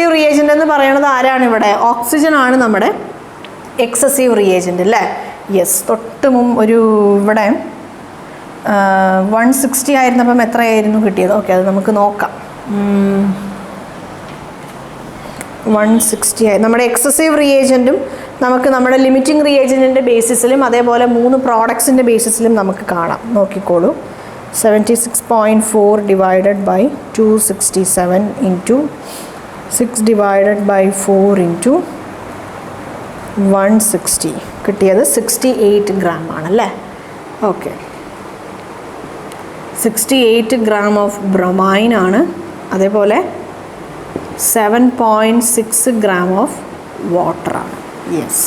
Excessive reagent എന്ന് പറയുന്നത് ആരാണ് ഇവിടെ? ഓക്സിജൻ ആണ് നമ്മുടെ എക്സസീവ് റിയേജൻ്റ് അല്ലേ? യെസ്. തൊട്ട് ഒരു ഇവിടെ 160 ആയിരുന്നപ്പം എത്രയായിരുന്നു കിട്ടിയത്? ഓക്കെ, അത് നമുക്ക് നോക്കാം. 160 ആയി. നമ്മുടെ എക്സസീവ് റിയേജൻറ്റും നമുക്ക് നമ്മുടെ ലിമിറ്റിംഗ് റിയേജൻറ്റിൻ്റെ ബേസിസിലും അതേപോലെ 3 പ്രോഡക്ട്സിൻ്റെ ബേസിസിലും നമുക്ക് കാണാം. നോക്കിക്കോളൂ. 76.4 divided by 267 into 6 divided by 4 into 160 കിട്ടിയത് 68 ഗ്രാം ആണല്ലേ? ഓക്കെ, 68 ഗ്രാം ഓഫ് ബ്രൊമൈൻ ആണ്. അതേപോലെ 7.6 ഗ്രാം ഓഫ് വാട്ടറാണ്. യെസ്.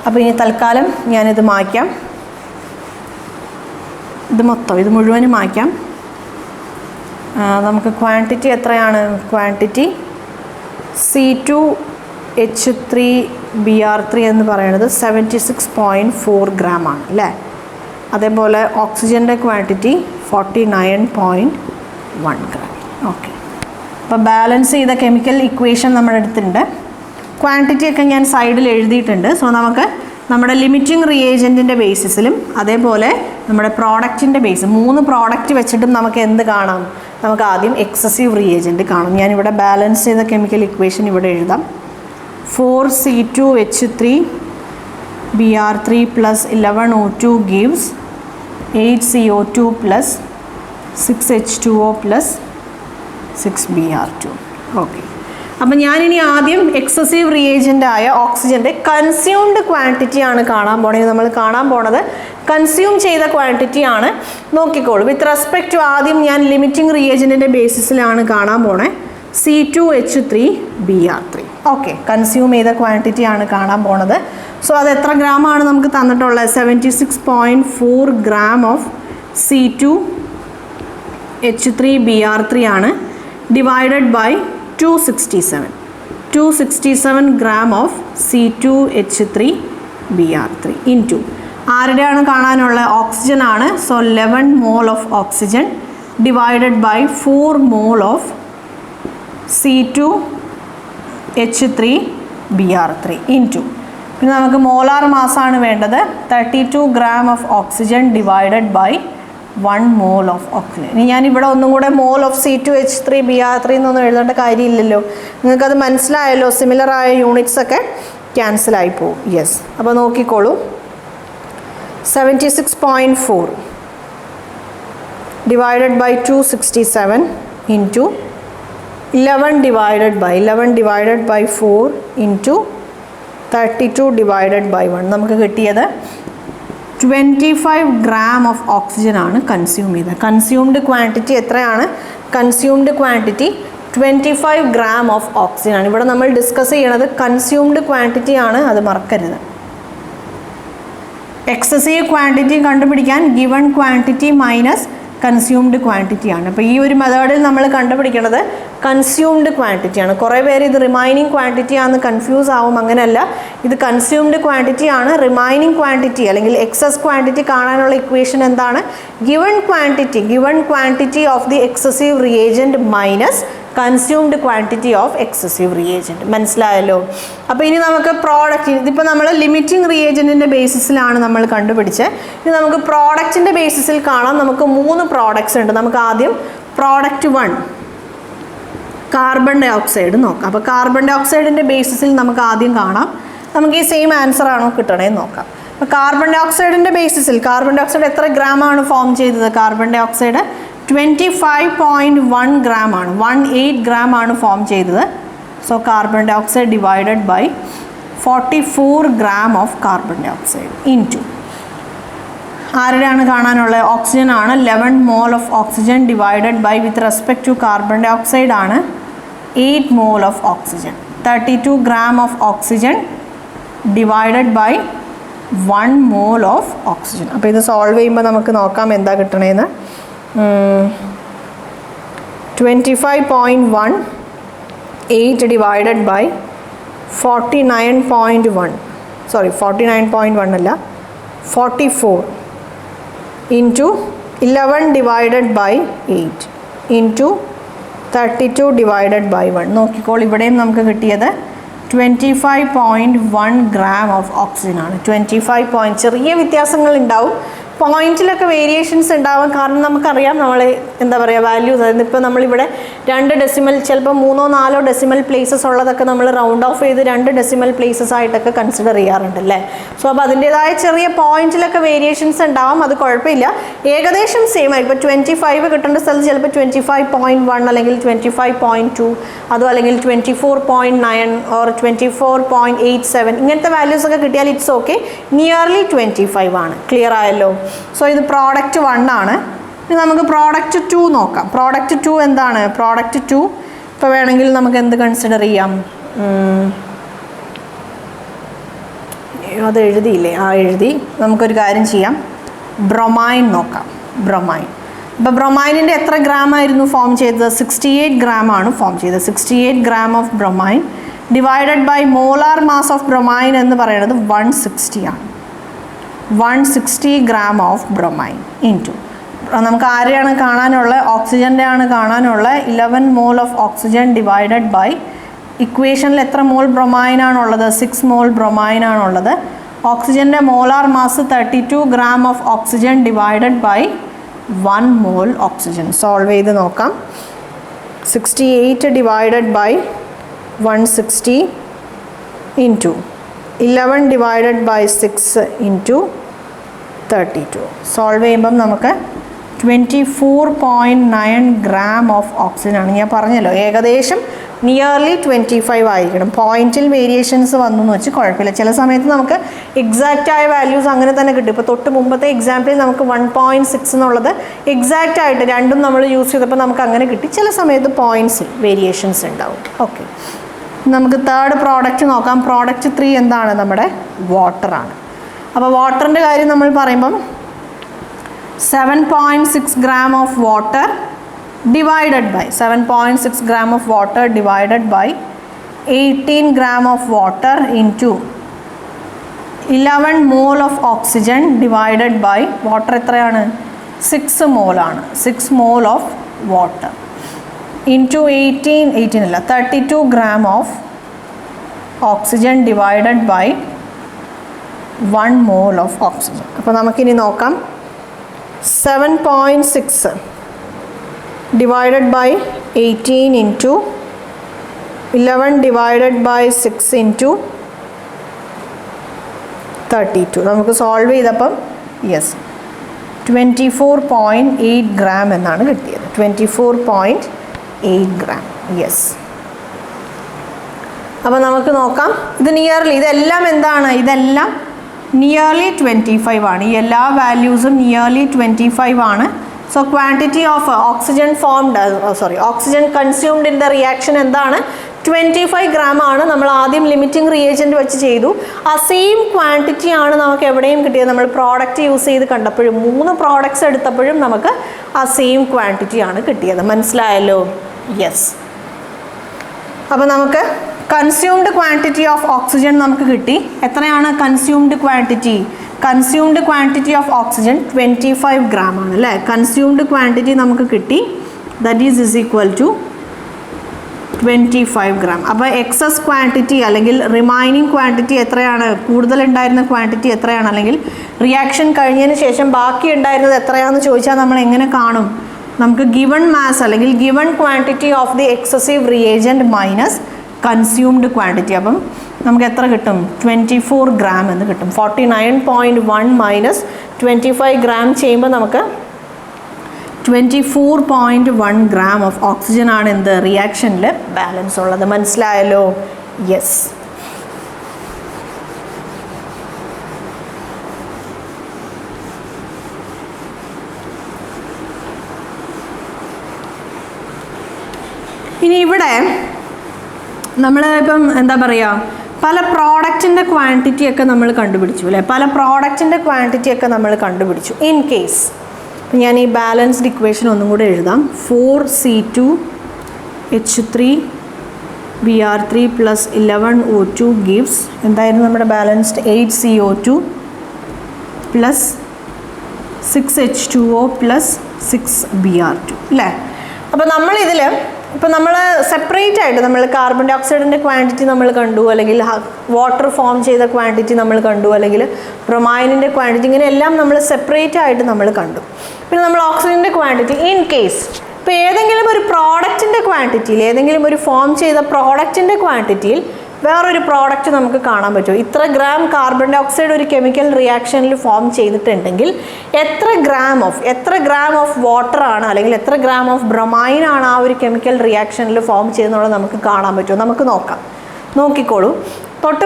അപ്പോൾ ഇനി തൽക്കാലം ഞാനിത് മായ്ക്കാം. ഇത് മുഴുവനും മായ്ക്കാം. നമുക്ക് ക്വാണ്ടിറ്റി എത്രയാണ്? ക്വാണ്ടിറ്റി C2H3Br3 എന്ന് പറയുന്നത് 76.4 ഗ്രാം ആണ് അല്ലേ? അതേപോലെ ഓക്സിജൻ്റെ ക്വാണ്ടിറ്റി 49.1 ഗ്രാം. ഓക്കെ, അപ്പോൾ ബാലൻസ് ചെയ്ത കെമിക്കൽ ഇക്വേഷൻ നമ്മുടെ അടുത്തുണ്ട്. ക്വാണ്ടിറ്റി ഒക്കെ ഞാൻ സൈഡിൽ എഴുതിയിട്ടുണ്ട്. സോ നമുക്ക് നമ്മുടെ ലിമിറ്റിംഗ് റിയേജൻറ്റിൻ്റെ ബേസിസിലും അതേപോലെ നമ്മുടെ പ്രോഡക്റ്റിൻ്റെ ബേസ് 3 പ്രോഡക്റ്റ് വെച്ചിട്ടും നമുക്ക് എന്ത് കാണാം? നമുക്ക് ആദ്യം എക്സസീവ് റിയേജൻറ്റ് കാണാം. ഞാനിവിടെ ബാലൻസ് ചെയ്ത കെമിക്കൽ ഇക്വേഷൻ ഇവിടെ എഴുതാം. 4C2H3Br3 plus 11O2 gives 8CO2 plus 6H2O plus 6Br2. Okay, അപ്പം ഞാനിനി ആദ്യം എക്സസീവ് റിയേജൻ്റായ ഓക്സിജൻ്റെ കൺസ്യൂംഡ് ക്വാണ്ടിറ്റിയാണ് കാണാൻ പോണത്. നമ്മൾ കാണാൻ പോണത് കൺസ്യൂം ചെയ്ത ക്വാണ്ടിറ്റിയാണ്. നോക്കിക്കോളൂ. വിത്ത് റെസ്പെക്ട് ടു ആദ്യം ഞാൻ ലിമിറ്റിംഗ് റിയേജൻറ്റിൻ്റെ ബേസിസിലാണ് കാണാൻ പോണേ. C2H3Br3. ഓക്കെ, കൺസ്യൂം ചെയ്ത ക്വാണ്ടിറ്റിയാണ് കാണാൻ പോണത്. സോ അത് എത്ര ഗ്രാമാണ് നമുക്ക് തന്നിട്ടുള്ളത്? 76.4 ഗ്രാം ഓഫ് C2H3Br3 ആണ്. Divided by 267 gram of C2H3Br3 into ആരുടെയാണ് കാണാനുള്ളത്? ഓക്സിജൻ ആണ്. So 11 mole of oxygen divided by 4 mole of C2H3Br3 into പിന്നെ നമുക്ക് മോളാർ മാസാണ് വേണ്ടത്. 32 gram of oxygen divided by 1 mole of oxygen. ഇനി ഞാനിവിടെ ഒന്നും കൂടെ മോൾ ഓഫ് C2H3Br3 എന്നൊന്നും എഴുതേണ്ട കാര്യമില്ലല്ലോ. നിങ്ങൾക്കത് മനസ്സിലായല്ലോ. സിമിലറായ യൂണിറ്റ്സ് ഒക്കെ ക്യാൻസലായി പോകും. യെസ്. അപ്പോൾ നോക്കിക്കോളൂ. 76.4 divided by 267 into 11 divided by 4 into 32 divided by 1. നമുക്ക് കിട്ടിയത് 25 ഗ്രാം ഓഫ് ഓക്സിജൻ ആണ് കൺസ്യൂം ചെയ്തത്. കൺസ്യൂംഡ് ക്വാണ്ടിറ്റി എത്രയാണ്? Consumed quantity 25 gram of oxygen ആണ്. ഇവിടെ നമ്മൾ ഡിസ്കസ് ചെയ്യണത് കൺസ്യൂംഡ് ക്വാണ്ടിറ്റി ആണ്, അത് മറക്കരുത്. എക്സസീവ് ക്വാണ്ടിറ്റി കണ്ടുപിടിക്കാൻ given quantity minus consumed quantity ആണ്. അപ്പോൾ ഈ ഒരു മെത്തേഡിൽ നമ്മൾ കണ്ടുപിടിക്കുന്നത് കൺസ്യൂംഡ് ക്വാണ്ടിറ്റി ആണ്. കുറേ പേര് ഇത് റിമൈനിങ് ക്വാണ്ടിറ്റി ആണെന്ന് കൺഫ്യൂസ് ആവും. അങ്ങനെയല്ല, ഇത് കൺസ്യൂംഡ് ക്വാണ്ടിറ്റി ആണ്. റിമൈനിങ് ക്വാണ്ടിറ്റി അല്ലെങ്കിൽ എക്സസ് ക്വാണ്ടിറ്റി കാണാനുള്ള ഇക്വേഷൻ എന്താണ്? Given quantity of the excessive reagent minus consumed quantity of excessive reagent. മനസ്സിലായല്ലോ? അപ്പോൾ ഇനി നമുക്ക് പ്രോഡക്റ്റ്, ഇതിപ്പോൾ നമ്മൾ ലിമിറ്റിംഗ് റിയേജൻറ്റിൻ്റെ ബേസിസിലാണ് നമ്മൾ കണ്ടുപിടിച്ചത്. ഇനി നമുക്ക് പ്രോഡക്റ്റിൻ്റെ ബേസിസിൽ കാണാം. നമുക്ക് 3 പ്രോഡക്ട്സ് ഉണ്ട്. നമുക്ക് ആദ്യം പ്രോഡക്റ്റ് 1 കാർബൺ ഡൈ ഓക്സൈഡ് നോക്കാം. അപ്പോൾ കാർബൺ ഡൈ ഓക്സൈഡിൻ്റെ ബേസിസിൽ നമുക്ക് ആദ്യം കാണാം. നമുക്ക് ഈ സെയിം ആൻസർ ആണോ കിട്ടണേന്ന് നോക്കാം. അപ്പോൾ കാർബൺ ഡൈ ഓക്സൈഡിൻ്റെ ബേസിസിൽ കാർബൺ ഡൈ ഓക്സൈഡ് എത്ര ഗ്രാമാണ് ഫോം ചെയ്തത്? കാർബൺ ഡൈ ഓക്സൈഡ് 25.1 ഗ്രാം ആണ്. 18 ഗ്രാം ആണ് ഫോം ചെയ്തത്. So carbon dioxide divided by 44 gram of carbon dioxide into ആരുടെയാണ് കാണാനുള്ളത്? ഓക്സിജൻ ആണ്. 11 mole of oxygen divided by with respect to carbon dioxide ആണ് 8 mole of oxygen. 32 gram of oxygen divided by 1 mole of oxygen. അപ്പോൾ ഇത് solve ചെയ്യുമ്പോൾ നമുക്ക് നോക്കാം എന്താ കിട്ടണേന്ന്. 25.18 ഡിവൈഡഡ് ബൈ 49.1 അല്ല 44 into 11 divided by 8 into 32 divided by 1. നോക്കിക്കോൾ, ഇവിടെയും നമുക്ക് കിട്ടിയത് 25.1 gram ഓഫ് ഓക്സിജൻ ആണ്. 25 പോയിൻറ്റ്, ചെറിയ വ്യത്യാസങ്ങൾ ഉണ്ടാവും, പോയിന്റിലൊക്കെ വേരിയേഷൻസ് ഉണ്ടാവാം. കാരണം നമുക്കറിയാം നമ്മൾ എന്താ പറയുക വാല്യൂസ്, അതായത് ഇപ്പോൾ നമ്മളിവിടെ 2 ഡെസിമൽ, ചിലപ്പോൾ 3-4 ഡെസിമൽ പ്ലേസസ് ഉള്ളതൊക്കെ നമ്മൾ റൗണ്ട് ഓഫ് ചെയ്ത് 2 ഡെസിമൽ പ്ലേസസ് ആയിട്ടൊക്കെ കൺസിഡർ ചെയ്യാറുണ്ട് അല്ലേ. സോ അപ്പോൾ അതിൻ്റേതായ ചെറിയ പോയിന്റിലൊക്കെ വേരിയേഷൻസ് ഉണ്ടാവാം, അത് കുഴപ്പമില്ല. ഏകദേശം സെയിം ആയിരിക്കും. ഇപ്പോൾ 25 കിട്ടേണ്ട സ്ഥലത്ത് ചിലപ്പോൾ 25.1 അല്ലെങ്കിൽ 25.2, അതോ അല്ലെങ്കിൽ 24.9 ഓർ 24.87 ഇങ്ങനത്തെ വാല്യൂസൊക്കെ കിട്ടിയാൽ ഇറ്റ്സ് ഓക്കെ. നിയർലി 25 ആണ്. ക്ലിയർ ആയല്ലോ. സോ ഇത് പ്രോഡക്റ്റ് 1 ആണ്. ഇനി നമുക്ക് പ്രോഡക്റ്റ് 2 നോക്കാം. പ്രോഡക്റ്റ് 2 എന്താണ്? പ്രോഡക്റ്റ് 2 ഇപ്പോൾ വേണമെങ്കിൽ നമുക്ക് എന്ത് കൺസിഡർ ചെയ്യാം? അത് എഴുതിയില്ലേ? എഴുതി. നമുക്കൊരു കാര്യം ചെയ്യാം, ബ്രൊമൈൻ നോക്കാം. ബ്രൊമൈൻ. ഇപ്പോൾ ബ്രൊമൈനിൻ്റെ എത്ര ഗ്രാം ആയിരുന്നു ഫോം ചെയ്തത്? 68 gram ആണ് ഫോം ചെയ്തത്. 68 gram of bromine divided by molar mass of bromine എന്ന് പറയുന്നത് 160 ആണ്. 160 gram ഓഫ് ബ്രൊമൈൻ ഇൻറ്റു, നമുക്ക് ആരെയാണ് കാണാനുള്ളത്? ഓക്സിജൻ്റെ ആണ് കാണാനുള്ളത്. 11 mole of oxygen divided by, ഇക്വേഷനിൽ എത്ര മോൾ ബ്രൊമൈൻ ആണുള്ളത്? 6 mole ബ്രൊമൈൻ ആണുള്ളത്. ഓക്സിജൻ്റെ molar mass 32 gram of oxygen divided by 1 mole oxygen. Solve ചെയ്ത് നോക്കാം. 68 divided by 160 into 11 divided by 6 into 32. Solve ചെയ്യുമ്പം നമുക്ക് 24.9 gram ഓഫ് ഓക്സിജൻ ആണ്. ഞാൻ പറഞ്ഞല്ലോ ഏകദേശം നിയർലി 25 ആയിരിക്കണം. പോയിന്റിൽ വേരിയേഷൻസ് വന്നു എന്ന് വെച്ച് കുഴപ്പമില്ല. ചില സമയത്ത് നമുക്ക് എക്സാക്റ്റ് ആയ വാല്യൂസ് അങ്ങനെ തന്നെ കിട്ടും. ഇപ്പോൾ തൊട്ട് മുമ്പത്തെ എക്സാമ്പിളിൽ നമുക്ക് 1.6 എന്നുള്ളത് എക്സാക്റ്റ് ആയിട്ട് രണ്ടും നമ്മൾ യൂസ് ചെയ്തപ്പോൾ നമുക്ക് അങ്ങനെ കിട്ടി. ചില സമയത്ത് പോയിന്റ്സിൽ വേരിയേഷൻസ് ഉണ്ടാവും. ഓക്കെ, നമുക്ക് തേർഡ് പ്രോഡക്റ്റ് നോക്കാം. പ്രോഡക്റ്റ് 3 എന്താണ്? നമ്മുടെ വാട്ടറാണ്. അപ്പോൾ വാട്ടറിൻ്റെ കാര്യം നമ്മൾ പറയുമ്പം 7.6 gram of water divided by 7.6 gram of water divided by 18 gram of water into 11 mole of oxygen divided by water എത്രയാണ്? 6 mole ആണ്. 6 mole of water into 32 gram of oxygen divided by 1 mole of oxygen. അപ്പോൾ നമുക്കിനി നോക്കാം. 7.6 divided by 18 into 11 divided by 6 into 32. നമുക്ക് solve ചെയ്തപ്പം yes 24.8 gram എന്നാണ് കിട്ടിയത്. 24.8 gram. Yes. അപ്പോൾ നമുക്ക് നോക്കാം. ഇത് നിയർലി, ഇതെല്ലാം എന്താണ്? ഇതെല്ലാം നിയർലി 25 ആണ്. ഈ എല്ലാ വാല്യൂസും നിയർലി 25 ആണ്. So quantity of oxygen formed, oxygen consumed in the reaction എന്താണ്? 25 gram ആണ്. നമ്മൾ ആദ്യം ലിമിറ്റിംഗ് റിയേജൻറ്റ് വെച്ച് ചെയ്തു. ആ സെയിം ക്വാണ്ടിറ്റി ആണ് നമുക്ക് എവിടെയും കിട്ടിയത്. നമ്മൾ പ്രോഡക്റ്റ് യൂസ് ചെയ്ത് കണ്ടപ്പോഴും 3 പ്രോഡക്ട്സ് എടുത്തപ്പോഴും നമുക്ക് ആ സെയിം ക്വാണ്ടിറ്റി ആണ് കിട്ടിയത്. മനസ്സിലായല്ലോ? യെസ്. അപ്പോൾ നമുക്ക് കൺസ്യൂംഡ് ക്വാണ്ടിറ്റി ഓഫ് ഓക്സിജൻ നമുക്ക് കിട്ടി. എത്രയാണ് consumed quantity? Consumed quantity of oxygen 25 gram ആണ് അല്ലേ. കൺസ്യൂംഡ് ക്വാണ്ടിറ്റി നമുക്ക് കിട്ടി. That is equal to 25 gram. അപ്പോൾ എക്സസ് ക്വാണ്ടിറ്റി അല്ലെങ്കിൽ റിമൈനിങ് ക്വാണ്ടിറ്റി എത്രയാണ്? കൂടുതലുണ്ടായിരുന്ന ക്വാണ്ടിറ്റി എത്രയാണ്? അല്ലെങ്കിൽ റിയാക്ഷൻ കഴിഞ്ഞതിന് ശേഷം ബാക്കി ഉണ്ടായിരുന്നത് എത്രയാണെന്ന് ചോദിച്ചാൽ നമ്മൾ എങ്ങനെ കാണും? നമുക്ക് ഗിവൺ മാസ് അല്ലെങ്കിൽ given quantity of the excessive reagent minus consumed quantity. അപ്പം നമുക്ക് എത്ര കിട്ടും? 24 gram എന്ന് കിട്ടും. 49.1 മൈനസ് 25 gram ചെയ്യുമ്പോൾ നമുക്ക് 24.1 gram ഓഫ് ഓക്സിജൻ ആണ് എന്ത് റിയാക്ഷനിൽ ബാലൻസ് ഉള്ളത്. മനസ്സിലായല്ലോ? യെസ്. ഇനി ഇവിടെ നമ്മൾ ഇപ്പം എന്താ പറയുക, പല പ്രോഡക്റ്റിൻ്റെ ക്വാണ്ടിറ്റിയൊക്കെ നമ്മൾ കണ്ടുപിടിച്ചു അല്ലേ. പല പ്രോഡക്റ്റിൻ്റെ ക്വാണ്ടിറ്റിയൊക്കെ നമ്മൾ കണ്ടുപിടിച്ചു. ഇൻ കേസ് ഞാൻ ഈ ബാലൻസ്ഡ് ഇക്വേഷൻ ഒന്നും കൂടെ എഴുതാം. 4C2H3Br3 പ്ലസ് 11O2 ഗിവ്സ് എന്തായിരുന്നു നമ്മുടെ balanced? 8CO2 plus 6H2O plus 6Br2 അല്ലേ. അപ്പോൾ നമ്മളിതിൽ ഇപ്പോൾ നമ്മൾ സെപ്പറേറ്റ് ആയിട്ട് നമ്മൾ കാർബൺ ഡൈ ഓക്സൈഡിൻ്റെ ക്വാണ്ടിറ്റി നമ്മൾ കണ്ടു, അല്ലെങ്കിൽ വാട്ടർ ഫോം ചെയ്ത ക്വാണ്ടിറ്റി നമ്മൾ കണ്ടു, അല്ലെങ്കിൽ ബ്രൊമൈനിൻ്റെ ക്വാണ്ടിറ്റി, ഇങ്ങനെയെല്ലാം നമ്മൾ സെപ്പറേറ്റ് ആയിട്ട് നമ്മൾ കണ്ടു. പിന്നെ നമ്മൾ ഓക്സിജൻ്റെ ക്വാണ്ടിറ്റി ഇൻ കേസ് ഇപ്പോൾ ഏതെങ്കിലും ഒരു പ്രോഡക്റ്റിൻ്റെ ക്വാണ്ടിറ്റിയിൽ, ഏതെങ്കിലും ഒരു ഫോം ചെയ്ത പ്രോഡക്റ്റിൻ്റെ ക്വാണ്ടിറ്റിയിൽ വേറൊരു പ്രോഡക്റ്റ് നമുക്ക് കാണാൻ പറ്റും. ഇത്ര ഗ്രാം കാർബൺ ഡൈ ഓക്സൈഡ് ഒരു കെമിക്കൽ റിയാക്ഷനിൽ ഫോം ചെയ്തിട്ടുണ്ടെങ്കിൽ എത്ര ഗ്രാം ഓഫ് വാട്ടർ ആണ്, അല്ലെങ്കിൽ എത്ര ഗ്രാം ഓഫ് ബ്രൊമൈൻ ആണ് ആ ഒരു കെമിക്കൽ റിയാക്ഷനിൽ ഫോം ചെയ്യുന്നുള്ളത് നമുക്ക് കാണാൻ പറ്റും. നമുക്ക് നോക്കാം, നോക്കിക്കോളൂ. തൊട്ട്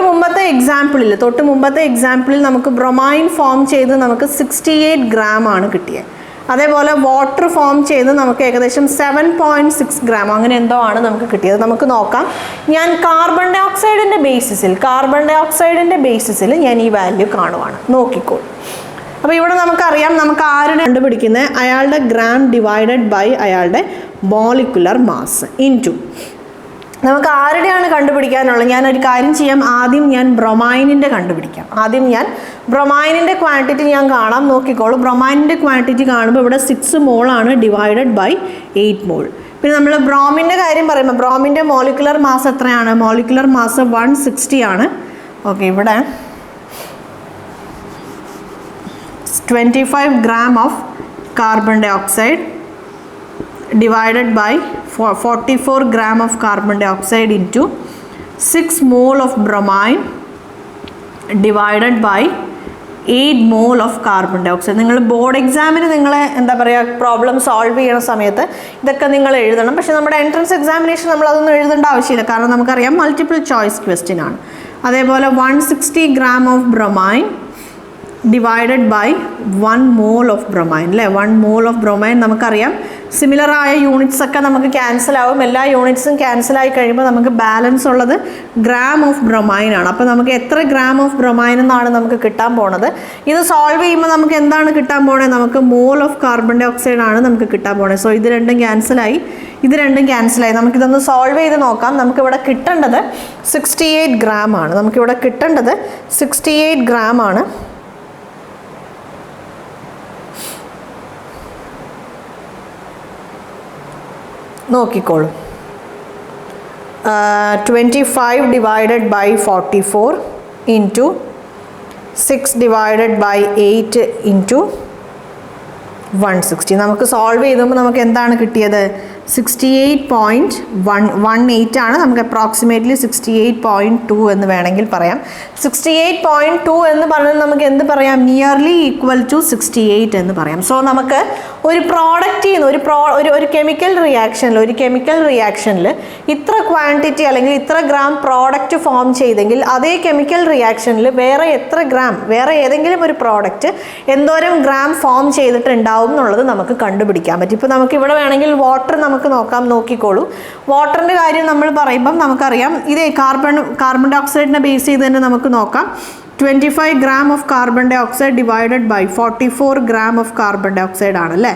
മുമ്പത്തെ എക്സാമ്പിളിൽ നമുക്ക് ബ്രൊമൈൻ ഫോം ചെയ്ത് നമുക്ക് 68 ഗ്രാം ആണ് കിട്ടിയത്. അതേപോലെ വാട്ടർ ഫോം ചെയ്ത് നമുക്ക് ഏകദേശം 7.6 ഗ്രാം അങ്ങനെ എന്തോ ആണ് നമുക്ക് കിട്ടിയത്. നമുക്ക് നോക്കാം. ഞാൻ കാർബൺ ഡൈ ഓക്സൈഡിൻ്റെ ബേസിസിൽ ഞാൻ ഈ വാല്യൂ കാണുവാണ്. നോക്കിക്കോളൂ. അപ്പോൾ ഇവിടെ നമുക്കറിയാം, നമുക്ക് ആരുടെ കണ്ടുപിടിക്കുന്നത്, അയാളുടെ ഗ്രാം ഡിവൈഡഡ് ബൈ അയാളുടെ മോളിക്കുലർ മാസ് ഇൻറ്റു നമുക്ക് ആരുടെയാണ് കണ്ടുപിടിക്കാനുള്ളത്. ഞാനൊരു കാര്യം ചെയ്യാം, ആദ്യം ഞാൻ ബ്രൊമൈനിൻ്റെ കണ്ടുപിടിക്കാം. ബ്രൊമൈനിൻ്റെ ക്വാണ്ടിറ്റി ഞാൻ കാണാം. നോക്കിക്കോളൂ. ബ്രൊമൈനിൻ്റെ ക്വാണ്ടിറ്റി കാണുമ്പോൾ ഇവിടെ 6 മോളാണ് ഡിവൈഡഡ് ബൈ 8 മോൾ. പിന്നെ നമ്മൾ ബ്രോമിൻ്റെ കാര്യം പറയുമ്പോൾ ബ്രോമിൻ്റെ മോളിക്കുലർ മാസ് എത്രയാണ്? മോളിക്കുലർ മാസ് 160 ആണ്. ഓക്കെ, ഇവിടെ 25 gram of carbon dioxide divided by 44 gram of carbon dioxide into 6 mole of bromine divided by 8 mole of carbon dioxide. നിങ്ങൾ ബോർഡ് എക്സാമിന് നിങ്ങളെ എന്താ പറയുക പ്രോബ്ലം സോൾവ് ചെയ്യുന്ന സമയത്ത് ഇതൊക്കെ നിങ്ങൾ എഴുതണം. പക്ഷേ നമ്മുടെ എൻട്രൻസ് എക്സാമിനേഷൻ നമ്മൾ അതൊന്നും എഴുതേണ്ട ആവശ്യമില്ല, കാരണം നമുക്കറിയാം മൾട്ടിപ്പിൾ ചോയ്സ് ക്വസ്റ്റ്യൻ ആണ്. അതേപോലെ 160 gram of bromine divided by 1 mole of bromine അല്ലേ. 1 മോൾ ഓഫ് ബ്രൊമൈൻ നമുക്കറിയാം സിമിലറായ യൂണിറ്റ്സ് ഒക്കെ നമുക്ക് ക്യാൻസൽ ആവും. എല്ലാ യൂണിറ്റ്സും ക്യാൻസലായി കഴിയുമ്പോൾ നമുക്ക് ബാലൻസ് ഉള്ളത് ഗ്രാം ഓഫ് ബ്രൊമൈൻ ആണ്. അപ്പോൾ നമുക്ക് എത്ര ഗ്രാം ഓഫ് ബ്രൊമൈൻ എന്നാണ് നമുക്ക് കിട്ടാൻ പോണത്. ഇത് സോൾവ് ചെയ്യുമ്പോൾ നമുക്ക് എന്താണ് കിട്ടാൻ പോണത്? നമുക്ക് മോൾ ഓഫ് കാർബൺ ഡൈ ഓക്സൈഡ് ആണ് നമുക്ക് കിട്ടാൻ പോണത്. സോ ഇത് രണ്ടും ക്യാൻസലായി. നമുക്കിതൊന്ന് സോൾവ് ചെയ്ത് നോക്കാം. നമുക്കിവിടെ കിട്ടേണ്ടത് 68 ഗ്രാം ആണ്. 68 ഗ്രാം ആണ്. നോക്കിക്കോളൂ. 25 divided by 44 into 6 divided by 8 into 160. നമുക്ക് സോൾവ് ചെയ്തുമ്പോൾ നമുക്ക് എന്താണ് കിട്ടിയത്? 68.18 ആണ്. നമുക്ക് അപ്രോക്സിമേറ്റ്ലി 68.2 എന്ന് വേണമെങ്കിൽ പറയാം. 68.2 എന്ന് പറഞ്ഞാൽ നമുക്ക് എന്ത് പറയാം? നിയർലി ഈക്വൽ ടു 68 എന്ന് പറയാം. സോ നമുക്ക് ഒരു പ്രോഡക്റ്റിൽ നിന്ന് ഒരു കെമിക്കൽ റിയാക്ഷനിൽ ഇത്ര ക്വാണ്ടിറ്റി അല്ലെങ്കിൽ ഇത്ര ഗ്രാം പ്രോഡക്റ്റ് ഫോം ചെയ്തെങ്കിൽ അതേ കെമിക്കൽ റിയാക്ഷനിൽ വേറെ ഏതെങ്കിലും ഒരു പ്രോഡക്റ്റ് എന്തോരം ഗ്രാം ഫോം ചെയ്തിട്ടുണ്ടാവും എന്നുള്ളത് നമുക്ക് കണ്ടുപിടിക്കാൻ പറ്റും. ഇപ്പോൾ നമുക്ക് ഇവിടെ വേണമെങ്കിൽ വാട്ടർ നമുക്ക് നോക്കാം. നോക്കിക്കോളൂ. വാട്ടറിൻ്റെ കാര്യം നമ്മൾ പറയുമ്പം നമുക്കറിയാം, ഇതേ കാർബൺ ഡൈ ഓക്സൈഡിനെ ബേസ് ചെയ്ത് തന്നെ നമുക്ക് നോക്കാം. 25 gram of carbon dioxide divided by 44 gram of carbon dioxide ആണല്ലേ.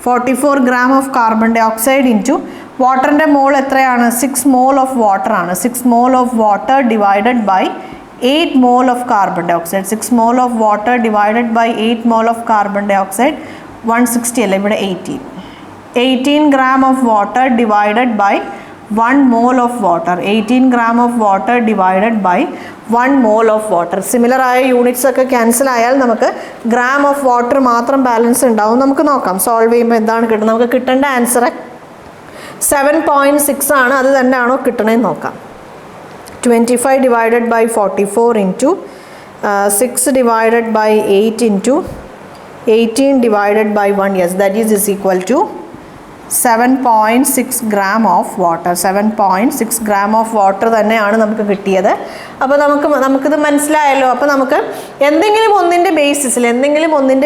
44 gram of carbon dioxide into വാട്ടറിൻ്റെ മോൾ എത്രയാണ്? 6 മോൾ ഓഫ് വാട്ടർ ആണ്. 6 mole of water divided by 8 mole of carbon dioxide. 6 mole of water divided by 8 mole of carbon dioxide 160 അല്ല, ഇവിടെ 18 gram of water divided by 1 mole of water. 18 gram of water divided by 1 mole of water. സിമിലറായ units ഒക്കെ cancel ആയാൽ നമുക്ക് gram of water മാത്രം balance ഉണ്ടാവും. നമുക്ക് നോക്കാം സോൾവ് ചെയ്യുമ്പോൾ എന്താണ് കിട്ടുന്നത്. നമുക്ക് കിട്ടേണ്ട ആൻസർ 7.6 ആണ്. അത് തന്നെയാണോ കിട്ടണമെന്ന് നോക്കാം. 25 divided by 44 into 6 divided by 8 into 18 divided by 1. Yes, that is equal to 7.6 gram of water. 7.6 gram of water തന്നെയാണ് നമുക്ക് കിട്ടിയത്. അപ്പോൾ നമുക്കിത് മനസ്സിലായല്ലോ. അപ്പോൾ നമുക്ക് എന്തെങ്കിലും ഒന്നിൻ്റെ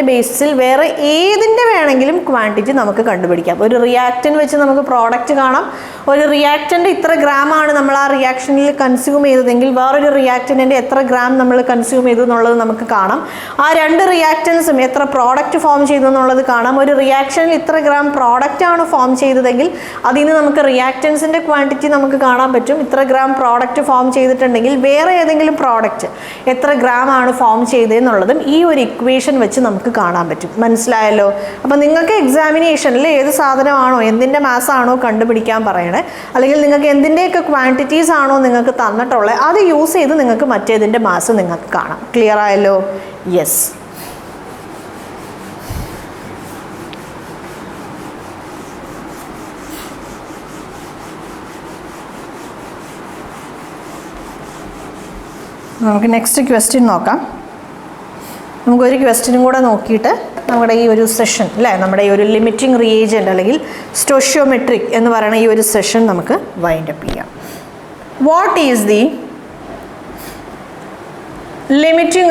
ബേസിസിൽ വേറെ ഏതിൻ്റെ വേണമെങ്കിലും ക്വാണ്ടിറ്റി നമുക്ക് കണ്ടുപിടിക്കാം. ഒരു റിയാക്റ്റൻ്റ് വെച്ച് നമുക്ക് പ്രോഡക്റ്റ് കാണാം. ഒരു റിയാക്റ്റൻ്റ് ഇത്ര ഗ്രാമാണ് നമ്മൾ ആ റിയാക്ഷനിൽ കൺസ്യൂം ചെയ്തതെങ്കിൽ വേറൊരു റിയാക്റ്റൻറ്റിൻ്റെ എത്ര ഗ്രാം നമ്മൾ കൺസ്യൂം ചെയ്തു എന്നുള്ളത് നമുക്ക് കാണാം. ആ രണ്ട് റിയാക്റ്റൻസും എത്ര പ്രോഡക്റ്റ് ഫോം ചെയ്തു എന്നുള്ളത് കാണാം. ഒരു റിയാക്ഷനിൽ ഇത്ര ഗ്രാം പ്രോഡക്റ്റ് ആണ് ഫോം ചെയ്തതെങ്കിൽ അതിൽ നിന്ന് നമുക്ക് റിയാക്റ്റൻസിൻ്റെ ക്വാണ്ടിറ്റി നമുക്ക് കാണാൻ പറ്റും. ഇത്ര ഗ്രാം പ്രോഡക്റ്റ് ഫോം ചെയ്തിട്ടുണ്ടെങ്കിൽ വേറെ ഏതെങ്കിലും പ്രോഡക്റ്റ് എത്ര ഗ്രാം ആണ് ഫോം ചെയ്തതെന്നുള്ളതും ഈ ഒരു ഇക്വേഷൻ വെച്ച് നമുക്ക് കാണാൻ പറ്റും. മനസ്സിലായല്ലോ? അപ്പോൾ നിങ്ങൾക്ക് എക്സാമിനേഷനിൽ ഏത് സാധനമാണോ എന്തിൻ്റെ മാസ് ആണോ കണ്ടുപിടിക്കാൻ പറയണേ, അല്ലെങ്കിൽ നിങ്ങൾക്ക് എന്തിൻ്റെയൊക്കെ ക്വാണ്ടിറ്റീസ് ആണോ നിങ്ങൾക്ക് തന്നിട്ടുള്ളത്, അത് യൂസ് ചെയ്ത് നിങ്ങൾക്ക് മറ്റേതിൻ്റെ മാസ് നിങ്ങൾക്ക് കാണാം. ക്ലിയർ ആയല്ലോ? യെസ്. നമുക്ക് നെക്സ്റ്റ് ക്വസ്റ്റ്യൻ നോക്കാം. നമുക്കൊരു ക്വസ്റ്റ്യനും കൂടെ നോക്കിയിട്ട് നമ്മുടെ ഈ ഒരു സെഷൻ അല്ലേ, നമ്മുടെ ഈ ഒരു ലിമിറ്റിംഗ് റിയേജൻറ്റ് അല്ലെങ്കിൽ സ്റ്റോഷ്യോമെട്രിക് എന്ന് പറയുന്ന ഈ ഒരു സെഷൻ നമുക്ക് വൈൻഡ് അപ്പ് ചെയ്യാം. What is the limiting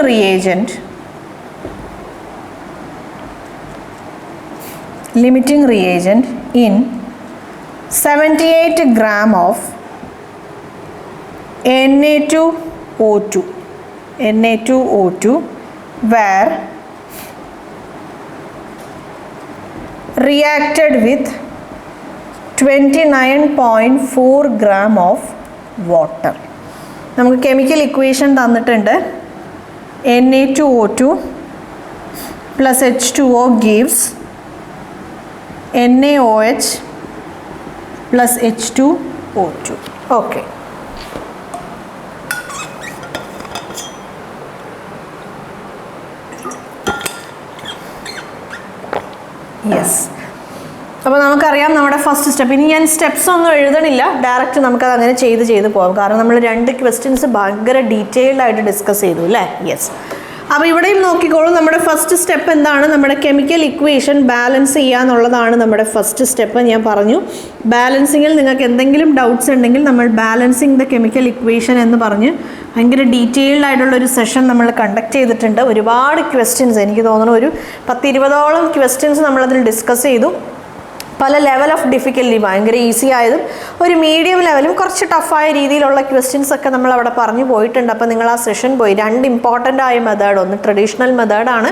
reagent in 78 gram of Na2O2 were reacted with 29.4 gram of water. നമുക്ക് കെമിക്കൽ ഇക്വേഷൻ തന്നിട്ടുണ്ട്. Na2O2 plus H2O gives NaOH plus H2O2. Okay. Yes. അപ്പോൾ നമുക്കറിയാം നമ്മുടെ ഫസ്റ്റ് സ്റ്റെപ്പ്. ഇനി ഞാൻ steps ഒന്നും എഴുതണില്ല, direct നമുക്കത് അങ്ങനെ ചെയ്ത് പോകാം. കാരണം നമ്മൾ 2 ക്വസ്റ്റ്യൻസ് ഭയങ്കര ഡീറ്റെയിൽഡ് ആയിട്ട് ഡിസ്കസ് ചെയ്തു അല്ലേ? യെസ്. അപ്പോൾ ഇവിടെയും നോക്കിക്കോളൂ, നമ്മുടെ ഫസ്റ്റ് സ്റ്റെപ്പ് എന്താണ്? നമ്മുടെ കെമിക്കൽ ഇക്വേഷൻ ബാലൻസ് ചെയ്യുക എന്നുള്ളതാണ് നമ്മുടെ ഫസ്റ്റ് സ്റ്റെപ്പ്. ഞാൻ പറഞ്ഞു ബാലൻസിങ്ങിൽ നിങ്ങൾക്ക് എന്തെങ്കിലും ഡൗട്ട്സ് ഉണ്ടെങ്കിൽ നമ്മൾ ബാലൻസിങ് ദ കെമിക്കൽ ഇക്വേഷൻ എന്ന് പറഞ്ഞ് ഭയങ്കര ഡീറ്റെയിൽഡ് ആയിട്ടുള്ളൊരു സെഷൻ നമ്മൾ കണ്ടക്ട് ചെയ്തിട്ടുണ്ട്. ഒരുപാട് ക്വസ്റ്റ്യൻസ്, എനിക്ക് തോന്നുന്നു ഒരു 10-20ഓളം ക്വസ്റ്റ്യൻസ് നമ്മളതിൽ ഡിസ്കസ് ചെയ്തു. പല ലെവൽ ഓഫ് ഡിഫിക്കൽറ്റി, ഭയങ്കര ഈസി ആയതും ഒരു മീഡിയം ലെവലും കുറച്ച് ടഫായ രീതിയിലുള്ള ക്വസ്റ്റ്യൻസ് ഒക്കെ നമ്മൾ അവിടെ പറഞ്ഞു പോയിട്ടുണ്ട്. അപ്പോൾ നിങ്ങൾ ആ സെഷൻ പോയി. 2 ഇമ്പോർട്ടൻ്റ് ആയ മെത്തേഡ്, ഒന്ന് ട്രഡീഷണൽ മെത്തേഡാണ്,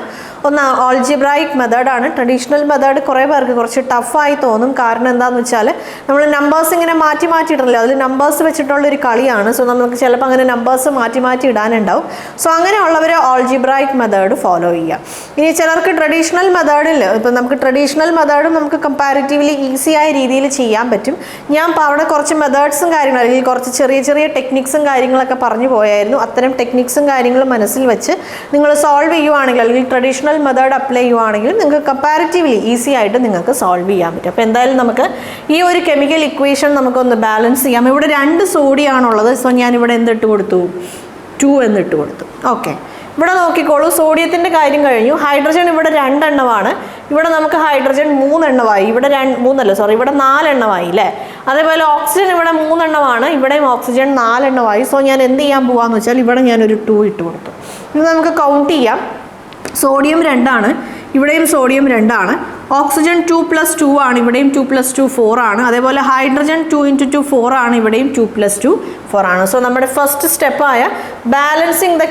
ഒന്ന് ആൾജിബ്രായിക് മെത്തേഡാണ്. ട്രഡീഷണൽ മെത്തേഡ് കുറേ പേർക്ക് കുറച്ച് ടഫായി തോന്നും. കാരണം എന്താണെന്ന് വെച്ചാൽ നമ്മൾ നമ്പേഴ്സ് ഇങ്ങനെ മാറ്റിയിട്ടില്ല, അതിൽ നമ്പേഴ്സ് വെച്ചിട്ടുള്ളൊരു കളിയാണ്. സോ നമുക്ക് ചിലപ്പോൾ അങ്ങനെ നമ്പേഴ്സ് മാറ്റി ഇടാനുണ്ടാവും. സോ അങ്ങനെയുള്ളവർ ആൾജിബ്രായിക് മെത്തേഡ് ഫോളോ ചെയ്യുക. ഇനി ചിലർക്ക് ട്രഡീഷണൽ മെത്തേഡിൽ, ഇപ്പം നമുക്ക് ട്രഡീഷണൽ മെത്തേഡും നമുക്ക് കമ്പാരിറ്റീവ്ലി ഈസി ആയ രീതിയിൽ ചെയ്യാൻ പറ്റും. ഞാൻ അവിടെ കുറച്ച് മെത്തേഡ്സും കാര്യങ്ങളും അല്ലെങ്കിൽ കുറച്ച് ചെറിയ ടെക്നിക്സും കാര്യങ്ങളൊക്കെ പറഞ്ഞു പോയായിരുന്നു. അത്തരം ടെക്നിക്സും കാര്യങ്ങളും മനസ്സിൽ വെച്ച് നിങ്ങൾ സോൾവ് ചെയ്യുവാണെങ്കിൽ അല്ലെങ്കിൽ ട്രഡീഷണൽ മെത്തേഡ് അപ്ലൈ ചെയ്യുവാണെങ്കിൽ നിങ്ങൾക്ക് കമ്പാരിറ്റീവ്ലി ഈസി ആയിട്ട് നിങ്ങൾക്ക് സോൾവ് ചെയ്യാൻ പറ്റും. അപ്പോൾ എന്തായാലും നമുക്ക് ഈ ഒരു കെമിക്കൽ ഇക്വേഷൻ നമുക്കൊന്ന് ബാലൻസ് ചെയ്യാം. ഇവിടെ 2 സോഡിയാണുള്ളത്. സോ ഞാനിവിടെ എന്തിട്ട് കൊടുത്തു? 2 എന്നിട്ട് കൊടുത്തു. ഓക്കെ. ഇവിടെ നോക്കിക്കോളൂ, സോഡിയത്തിൻ്റെ കാര്യം കഴിഞ്ഞു. ഹൈഡ്രജൻ ഇവിടെ 2 എണ്ണമാണ്. ഇവിടെ നമുക്ക് ഹൈഡ്രജൻ 3 എണ്ണമായി. ഇവിടെ 4 എണ്ണമായി അല്ലേ? അതേപോലെ ഓക്സിജൻ ഇവിടെ 3 എണ്ണമാണ്. ഇവിടെയും ഓക്സിജൻ 4 എണ്ണമായി. സോ ഞാൻ എന്ത് ചെയ്യാൻ പോകാമെന്ന് വെച്ചാൽ ഇവിടെ ഞാനൊരു 2 ഇട്ട് കൊടുത്തു. ഇത് നമുക്ക് കൗണ്ട് ചെയ്യാം. സോഡിയം 2 ആണ്, ഇവിടെയും സോഡിയം 2 ആണ്. ഓക്സിജൻ 2 + 2 ആണ്, ഇവിടെയും 2 + 2 4 ആണ്. അതേപോലെ ഹൈഡ്രജൻ 2 × 2 4 ആണ്, ഇവിടെയും 2 + 2 4 ആണ്. സോ നമ്മുടെ ഫസ്റ്റ് സ്റ്റെപ്പായ ബാലൻസിങ് ദ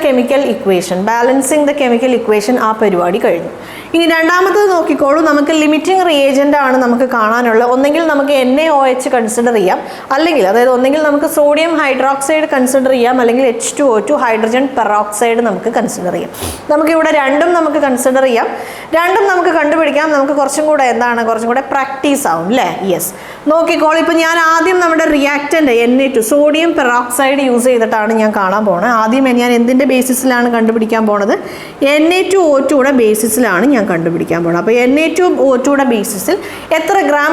കെമിക്കൽ ഇക്വേഷൻ ആ പരിപാടി കഴിഞ്ഞു. ഇനി രണ്ടാമത്തത് നോക്കിക്കോളൂ, നമുക്ക് ലിമിറ്റിംഗ് റിയേജൻ്റ് ആണ് നമുക്ക് കാണാനുള്ളത്. ഒന്നെങ്കിൽ നമുക്ക് NaOH കൺസിഡർ ചെയ്യാം, അല്ലെങ്കിൽ ഒന്നെങ്കിൽ നമുക്ക് സോഡിയം ഹൈഡ്രോക്സൈഡ് കൺസിഡർ ചെയ്യാം, അല്ലെങ്കിൽ H2O2 ഹൈഡ്രജൻ പെറോക്സൈഡ് നമുക്ക് കൺസിഡർ ചെയ്യാം. നമുക്കിവിടെ രണ്ടും നമുക്ക് കൺസിഡർ ചെയ്യാം, രണ്ടും നമുക്ക് കണ്ടുപിടിക്കാം. നമുക്ക് കുറച്ചും കൂടെ പ്രാക്ടീസ് ആവും അല്ലേ? യെസ്. നോക്കിക്കോളൂ, ഇപ്പം ഞാൻ ആദ്യം നമ്മുടെ reactant Na2 sodium peroxide use ചെയ്തിട്ടാണ് ഞാൻ കാണാൻ പോകുന്നത്. ആദ്യം ഞാൻ എന്തിൻ്റെ ബേസിസിലാണ് കണ്ടുപിടിക്കാൻ പോണത്? Na2O2യുടെ ബേസിസിലാണ് ഞാൻ കണ്ടുപിടിക്കാൻ പോകുന്നത്. അപ്പോൾ Na2O2യുടെ ബേസിസിൽ എത്ര ഗ്രാം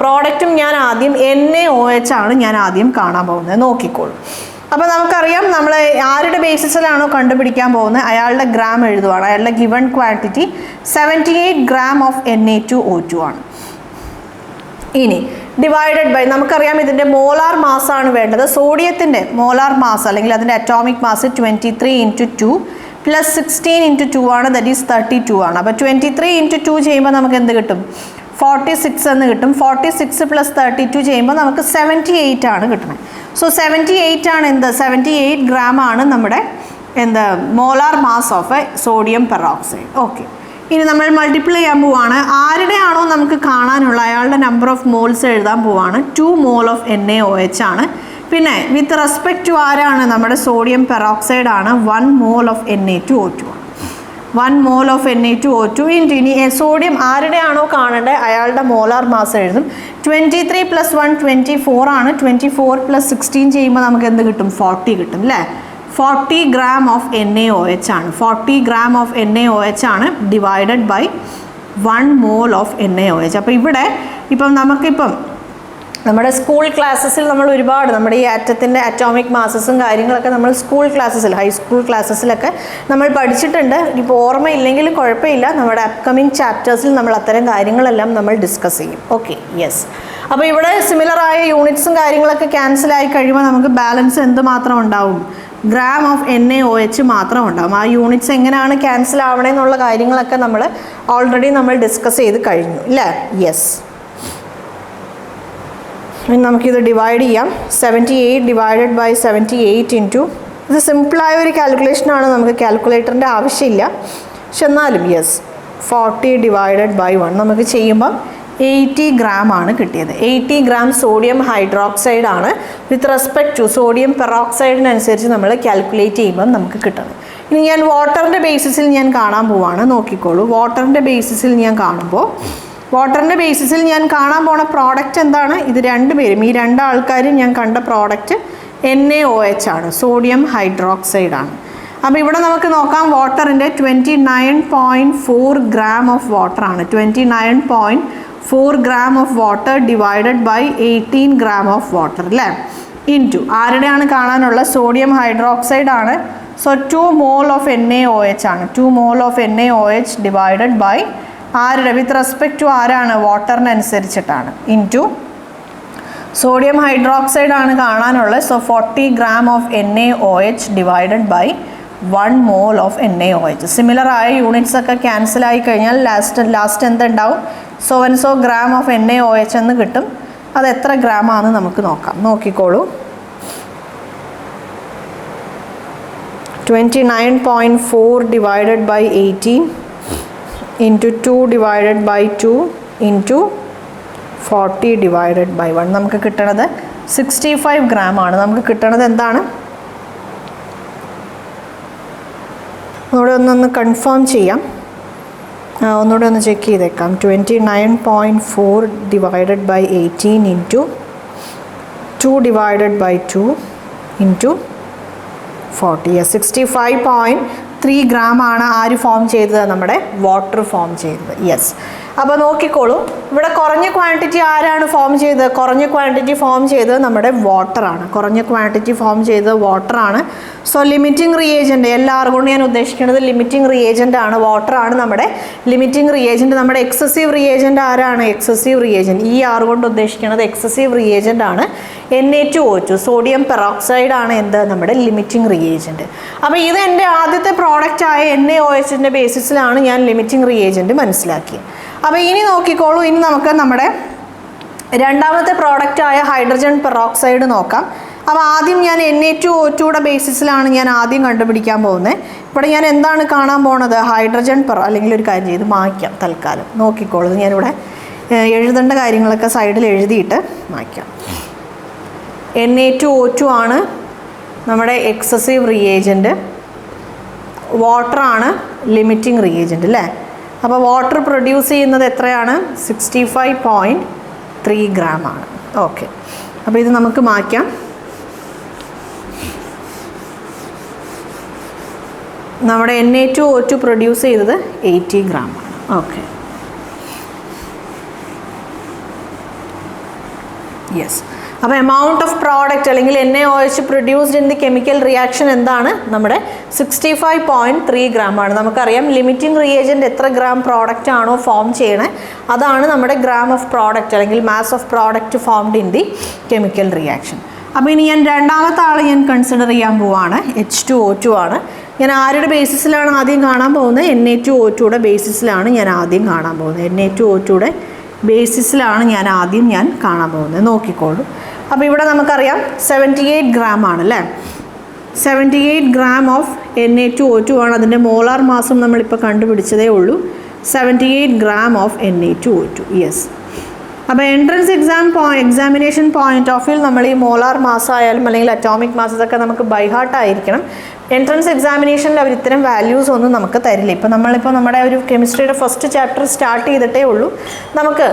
പ്രോഡക്റ്റും ഞാൻ ആദ്യം NaOH ആണ് ഞാൻ ആദ്യം കാണാൻ പോകുന്നത്. നോക്കിക്കോളൂ. അപ്പോൾ നമുക്കറിയാം നമ്മൾ ആരുടെ ബേസിസിലാണോ കണ്ടുപിടിക്കാൻ പോകുന്നത് അയാളുടെ ഗ്രാം എഴുതുവാണ്. അയാളുടെ given quantity 78 gram of Na2O2 ആണ്. ഇനി ഡിവൈഡഡ് ബൈ, നമുക്കറിയാം ഇതിൻ്റെ മോളാർ മാസ് ആണ് വേണ്ടത്. സോഡിയത്തിൻ്റെ മോളാർ മാസ് അല്ലെങ്കിൽ അതിൻ്റെ അറ്റോമിക് മാസ് 23 × 2 + 16 × 2 ആണ്, ദറ്റ് ഈസ് 32 ആണ്. അപ്പോൾ 23 × 2 ചെയ്യുമ്പോൾ നമുക്ക് എന്ത് കിട്ടും? 46 എന്ന് കിട്ടും. 46 + 32 ചെയ്യുമ്പോൾ നമുക്ക് 78 ആണ് കിട്ടുന്നത്. സോ 78 ആണ് 78 gram ആണ് നമ്മുടെ molar mass of sodium peroxide. Okay. ഇനി നമ്മൾ മൾട്ടിപ്ലൈ ചെയ്യാൻ പോവാണ്. ആരുടെയാണോ നമുക്ക് കാണാനുള്ള അയാളുടെ നമ്പർ ഓഫ് മോൾസ് എഴുതാൻ പോവാണ്. 2 മോൾ ഓഫ് NaOH ആണ്. പിന്നെ വിത്ത് റെസ്പെക്ട് ടു ആരാണ്? നമ്മുടെ സോഡിയം പെറോക്സൈഡ് ആണ്. 1 മോൾ ഓഫ് Na2O2 ആണ്. 1 മോൾ ഓഫ് Na2O2 ഇനി സോഡിയം ആരുടെയാണോ കാണേണ്ടത് അയാളുടെ മോളാർ മാസ് എഴുതും. 23 + 1 24 ആണ്. 24 + 16 ചെയ്യുമ്പോൾ നമുക്ക് എന്ത് കിട്ടും? 40 കിട്ടും അല്ലേ? 40 gram ഓഫ് NaOH ആണ്. 40 gram ഓഫ് NaOH ആണ് divided by 1 mole of NaOH. അപ്പോൾ ഇവിടെ നമുക്കിപ്പം നമ്മുടെ സ്കൂൾ ക്ലാസ്സസിൽ നമ്മൾ ഒരുപാട് നമ്മുടെ ഈ ആറ്റത്തിൻ്റെ അറ്റോമിക് മാസസും കാര്യങ്ങളൊക്കെ നമ്മൾ സ്കൂൾ ക്ലാസ്സസിൽ ഹൈസ്കൂൾ ക്ലാസ്സസിലൊക്കെ നമ്മൾ പഠിച്ചിട്ടുണ്ട്. ഇപ്പോൾ ഓർമ്മയില്ലെങ്കിലും കുഴപ്പമില്ല, നമ്മുടെ അപ്കമിങ് ചാപ്റ്റേഴ്സിൽ നമ്മൾ അത്തരം കാര്യങ്ങളെല്ലാം നമ്മൾ ഡിസ്കസ് ചെയ്യും. Okay, yes. അപ്പോൾ ഇവിടെ സിമിലറായ യൂണിറ്റ്സും കാര്യങ്ങളൊക്കെ ക്യാൻസൽ ആയി കഴിയുമ്പോൾ നമുക്ക് ബാലൻസ് എന്ത് മാത്രം ഉണ്ടാവും? ഗ്രാം ഓഫ് NaOH മാത്രം ഉണ്ടാവും. ആ യൂണിറ്റ്സ് എങ്ങനെയാണ് ക്യാൻസൽ ആവണേന്നുള്ള കാര്യങ്ങളൊക്കെ നമ്മൾ ഓൾറെഡി നമ്മൾ ഡിസ്കസ് ചെയ്ത് കഴിഞ്ഞു അല്ലേ? യെസ്. ഇനി നമുക്കിത് ഡിവൈഡ് ചെയ്യാം. 78 ഡിവൈഡഡ് ബൈ 78 ഇൻറ്റു, ഇത് സിമ്പിളായ ഒരു കാൽക്കുലേഷനാണ്, നമുക്ക് കാൽക്കുലേറ്ററിൻ്റെ ആവശ്യമില്ല. പക്ഷെ എന്നാലും യെസ്, 40 ഡിവൈഡഡ് ബൈ 1 നമുക്ക് ചെയ്യുമ്പം 80 gram ആണ് കിട്ടിയത്. 80 gram സോഡിയം ഹൈഡ്രോക്സൈഡ് ആണ് വിത്ത് റെസ്പെക്ട് ടു സോഡിയം പെറോക്സൈഡിനനുസരിച്ച് നമ്മൾ കാൽക്കുലേറ്റ് ചെയ്യുമ്പം നമുക്ക് കിട്ടുന്നത്. ഇനി ഞാൻ വാട്ടറിൻ്റെ ബേസിസിൽ ഞാൻ കാണാൻ പോവാണ്. നോക്കിക്കോളൂ, വാട്ടറിൻ്റെ ബേസിസിൽ ഞാൻ കാണാൻ പോണ പ്രോഡക്റ്റ് എന്താണ്? ഇത് രണ്ടുപേരും, ഈ രണ്ടാൾക്കാരും ഞാൻ കണ്ട പ്രോഡക്റ്റ് NaOH ആണ്, സോഡിയം ഹൈഡ്രോക്സൈഡ് ആണ്. അപ്പോൾ ഇവിടെ നമുക്ക് നോക്കാം, വാട്ടറിൻ്റെ 29.4 gram ഓഫ് വാട്ടറാണ്. 29.4 gram of water divided by 18 gram of water അല്ലേ? ഇൻറ്റു ആരുടെയാണ് കാണാനുള്ള? സോഡിയം ഹൈഡ്രോക്സൈഡ് ആണ്. സോ 2 മോൾ ഓഫ് NaOH ആണ്. 2 mole of NaOH divided by ആരുടെ? വിത്ത് റെസ്പെക്ട് ടു ആരാണ്? വാട്ടറിനനുസരിച്ചിട്ടാണ്. ഇൻറ്റു സോഡിയം ഹൈഡ്രോക്സൈഡ് ആണ് കാണാനുള്ളത്. So 40 gram of NaOH divided by 1 mole of NaOH. Similar ആയ യൂണിറ്റ്സ് ഒക്കെ ക്യാൻസൽ ആയി കഴിഞ്ഞാൽ ലാസ്റ്റ് എന്തുണ്ടാവും? സോ ഗ്രാം ഓഫ് NaOH എന്ന് കിട്ടും. അത് എത്ര ഗ്രാം ആണെന്ന് നമുക്ക് നോക്കാം. നോക്കിക്കോളൂ, 29.4 divided by 18 into 2 divided by 2 into 40 divided by 1 നമുക്ക് കിട്ടണത് 65 gram ആണ്. നമുക്ക് കിട്ടണത് എന്താണ്? ഒന്നുകൂടെ ഒന്ന് കൺഫേം ചെയ്യാം, ഒന്നുകൂടെ ഒന്ന് ചെക്ക് ചെയ്തേക്കാം. 29.4 divided by 18 into 2 divided by 2 into 40. 65.3 gram ആണ് ആര് ഫോം ചെയ്തത്? നമ്മുടെ വാട്ടർ ഫോം ചെയ്തത്. യെസ്. അപ്പോൾ നോക്കിക്കോളൂ, ഇവിടെ കുറഞ്ഞ ക്വാണ്ടിറ്റി ആരാണ് ഫോം ചെയ്തത്? കുറഞ്ഞ ക്വാണ്ടിറ്റി ഫോം ചെയ്തത് നമ്മുടെ വാട്ടറാണ്. വാട്ടറാണ്. സോ ലിമിറ്റിംഗ് റിയേജൻ്റ്, എല്ലാവരും കൊണ്ട് ഞാൻ ഉദ്ദേശിക്കുന്നത് ലിമിറ്റിംഗ് റിയേജൻ്റ് ആണ്. വാട്ടറാണ് നമ്മുടെ ലിമിറ്റിംഗ് റിയേജൻ്റ്. നമ്മുടെ എക്സസീവ് റിയേജൻ്റ് ആരാണ്? എക്സസീവ് റിയേജൻ്റ്, ഈ ആറ് കൊണ്ട് ഉദ്ദേശിക്കുന്നത് എക്സസീവ് റിയേജൻ്റ് ആണ്. Na2O2 സോഡിയം പെറോക്സൈഡ് ആണ് എന്ത്? നമ്മുടെ ലിമിറ്റിംഗ് റിയേജൻ്റ്. അപ്പോൾ ഇത് എൻ്റെ ആദ്യത്തെ പ്രോഡക്റ്റായ NaOHൻ്റെ ബേസിസിലാണ് ഞാൻ ലിമിറ്റിംഗ് റിയേജൻ്റ് മനസ്സിലാക്കിയത്. അപ്പോൾ ഇനി നോക്കിക്കോളൂ, ഇനി നമുക്ക് നമ്മുടെ രണ്ടാമത്തെ പ്രോഡക്റ്റായ ഹൈഡ്രജൻ പെറോക്സൈഡ് നോക്കാം. അപ്പോൾ ആദ്യം ഞാൻ Na2O2യുടെ ബേസിസിലാണ് ഞാൻ ആദ്യം കണ്ടുപിടിക്കാൻ പോകുന്നത്. ഇവിടെ ഞാൻ എന്താണ് കാണാൻ പോകുന്നത്? ഹൈഡ്രജൻ അല്ലെങ്കിൽ ഒരു കാര്യം ചെയ്ത് മായ്ക്കാം തൽക്കാലം. നോക്കിക്കോളൂ, ഞാനിവിടെ എഴുതേണ്ട കാര്യങ്ങളൊക്കെ സൈഡിൽ എഴുതിയിട്ട് മായ്ക്കാം. Na2O2 ആണ് നമ്മുടെ എക്സസീവ് റിയേജൻ്റ്, വാട്ടറാണ് ലിമിറ്റിംഗ് റിയേജൻ്റ് അല്ലേ? അപ്പോൾ വാട്ടർ പ്രൊഡ്യൂസ് ചെയ്യുന്നത് എത്രയാണ്? 65.3 gram ആണ്. ഓക്കെ, അപ്പോൾ ഇത് നമുക്ക് മാറ്റാം. നമ്മുടെ Na2O2 പ്രൊഡ്യൂസ് ചെയ്തത് 80 gram ആണ്. Okay, yes. അപ്പോൾ എമൗണ്ട് ഓഫ് പ്രോഡക്റ്റ് അല്ലെങ്കിൽ NaOH produced in the chemical reaction എന്താണ്? നമ്മുടെ 65.3 gram ആണ്. നമുക്കറിയാം ലിമിറ്റിംഗ് റിയേജൻ്റ് എത്ര ഗ്രാം പ്രോഡക്റ്റ് ആണോ ഫോം ചെയ്യണേ അതാണ് നമ്മുടെ ഗ്രാം ഓഫ് പ്രോഡക്റ്റ് അല്ലെങ്കിൽ mass of product formed in the chemical reaction. അപ്പോൾ ഇനി ഞാൻ രണ്ടാമത്തെ ആൾ ഞാൻ കൺസിഡർ ചെയ്യാൻ പോവാണ്. H2O2 ആണ്. ഞാൻ ആരുടെ ബേസിസിലാണ് ആദ്യം കാണാൻ പോകുന്നത്? Na2O2യുടെ ബേസിസിലാണ് ഞാൻ ആദ്യം കാണാൻ പോകുന്നത്. Na2O2യുടെ ബേസിസിലാണ് ഞാൻ ആദ്യം കാണാൻ പോകുന്നത്. നോക്കിക്കോളൂ, അപ്പോൾ ഇവിടെ നമുക്കറിയാം 78 gram ആണല്ലേ? 78 gram ഓഫ് Na2O2 ആണ്. അതിൻ്റെ മോളാർ മാസം നമ്മളിപ്പോൾ കണ്ടുപിടിച്ചതേ ഉള്ളൂ. 78 gram of Na2O2. യെസ്. അപ്പോൾ entrance examination point of view നമ്മൾ ഈ മോളാർ മാസ് ആയാലും അല്ലെങ്കിൽ അറ്റോമിക് മാസ് ഇതൊക്കെ നമുക്ക് ബൈ ഹാർട്ട് ആയിരിക്കണം. എൻട്രൻസ് എക്സാമിനേഷനിൽ അവർ ഇത്തരം വാല്യൂസ് ഒന്നും നമുക്ക് തരില്ല. ഇപ്പോൾ നമ്മളിപ്പോൾ നമ്മുടെ ഒരു കെമിസ്ട്രിയുടെ ഫസ്റ്റ് ചാപ്റ്റർ സ്റ്റാർട്ട് ചെയ്തിട്ടേ ഉള്ളൂ. നമുക്ക്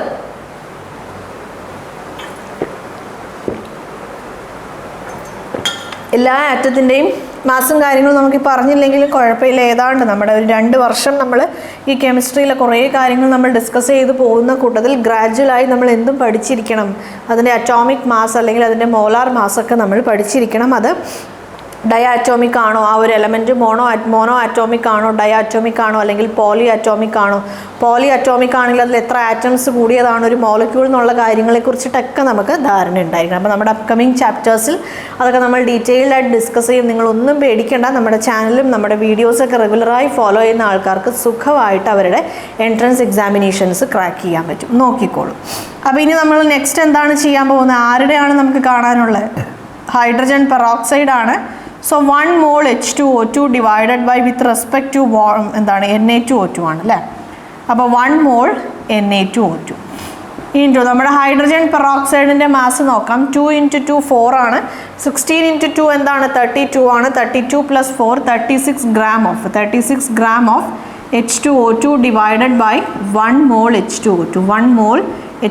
എല്ലാ ആറ്റത്തിൻ്റെയും മാസും കാര്യങ്ങളും നമുക്ക് പറഞ്ഞില്ലെങ്കിലും കുഴപ്പമില്ല. ഏതാണ്ട് നമ്മുടെ ഒരു 2 വർഷം നമ്മൾ ഈ കെമിസ്ട്രിയിലെ കുറേ കാര്യങ്ങൾ നമ്മൾ ഡിസ്കസ് ചെയ്ത് പോകുന്ന കൂട്ടത്തിൽ ഗ്രാജുവലായി നമ്മൾ എന്തും പഠിച്ചിരിക്കണം. അതിൻ്റെ അറ്റോമിക് മാസ് അല്ലെങ്കിൽ അതിൻ്റെ മോളാർ മാസൊക്കെ നമ്മൾ പഠിച്ചിരിക്കണം. അത് ഡയാറ്റോമിക് ആണോ, ആ ഒരു എലമെൻറ്റ് മോണോ ആറ്റോമിക് ആണോ, ഡയാറ്റോമിക് ആണോ, അല്ലെങ്കിൽ പോളി അറ്റോമിക് ആണോ. പോളി അറ്റോമിക് ആണെങ്കിൽ അതിൽ എത്ര ആറ്റംസ് കൂടിയതാണ് ഒരു മോളിക്യൂൾ എന്നുള്ള കാര്യങ്ങളെക്കുറിച്ചിട്ടൊക്കെ നമുക്ക് ധാരണ ഉണ്ടായിരിക്കണം. അപ്പോൾ നമ്മുടെ അപ്കമിങ് ചാപ്റ്റേഴ്സിൽ അതൊക്കെ നമ്മൾ ഡീറ്റെയിൽഡായിട്ട് ഡിസ്കസ് ചെയ്യും. നിങ്ങളൊന്നും പേടിക്കേണ്ട. നമ്മുടെ ചാനലും നമ്മുടെ വീഡിയോസൊക്കെ റെഗുലറായി ഫോളോ ചെയ്യുന്ന ആൾക്കാർക്ക് സുഖമായിട്ട് അവരുടെ എൻട്രൻസ് എക്സാമിനേഷൻസ് ക്രാക്ക് ചെയ്യാൻ പറ്റും. നോക്കിക്കോളും. അപ്പോൾ ഇനി നമ്മൾ നെക്സ്റ്റ് എന്താണ് ചെയ്യാൻ പോകുന്നത്? ആരുടെയാണ് നമുക്ക് കാണാനുള്ളത്? ഹൈഡ്രജൻ പെറോക്സൈഡ് ആണ്. So 1 mole H2O2 divided by with respect to എന്താണ് Na2O2 ആണ് അല്ലേ. അപ്പോൾ 1 mole Na2O2 ഇൻറ്റു നമ്മുടെ ഹൈഡ്രജൻ പെറോക്സൈഡിൻ്റെ മാസ് നോക്കാം. 2 × 2 4 ആണ്. 16 × 2 എന്താണ് 32 ആണ്. 32 + 4 36 gram of H2O2 divided by 1 mole H2O2. 1 mole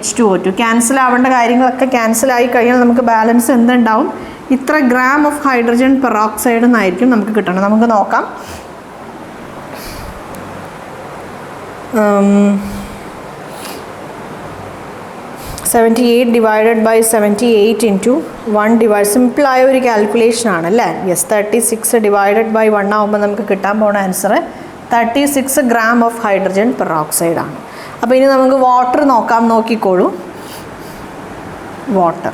H2O2 cancel ആവേണ്ട കാര്യങ്ങളൊക്കെ ക്യാൻസലായി കഴിഞ്ഞാൽ നമുക്ക് ബാലൻസ് എന്തുണ്ടാവും? ഇത്ര ഗ്രാം ഓഫ് ഹൈഡ്രജൻ പെറോക്സൈഡ് എന്നായിരിക്കും നമുക്ക് കിട്ടണം. നമുക്ക് നോക്കാം. 78 ഡിവൈഡഡ് ബൈ 78 ഇൻറ്റു 1 ഡിവൈഡ് സിമ്പിളായ ഒരു കാൽക്കുലേഷൻ ആണ് അല്ലേ. യെസ്. 36 ഡിവൈഡഡ് ബൈ 1 ആകുമ്പോൾ നമുക്ക് കിട്ടാൻ പോകുന്ന answer 36 gram of hydrogen peroxide ആണ്. അപ്പോൾ ഇനി നമുക്ക് വാട്ടർ നോക്കാം. നോക്കിക്കോളൂ. വാട്ടർ.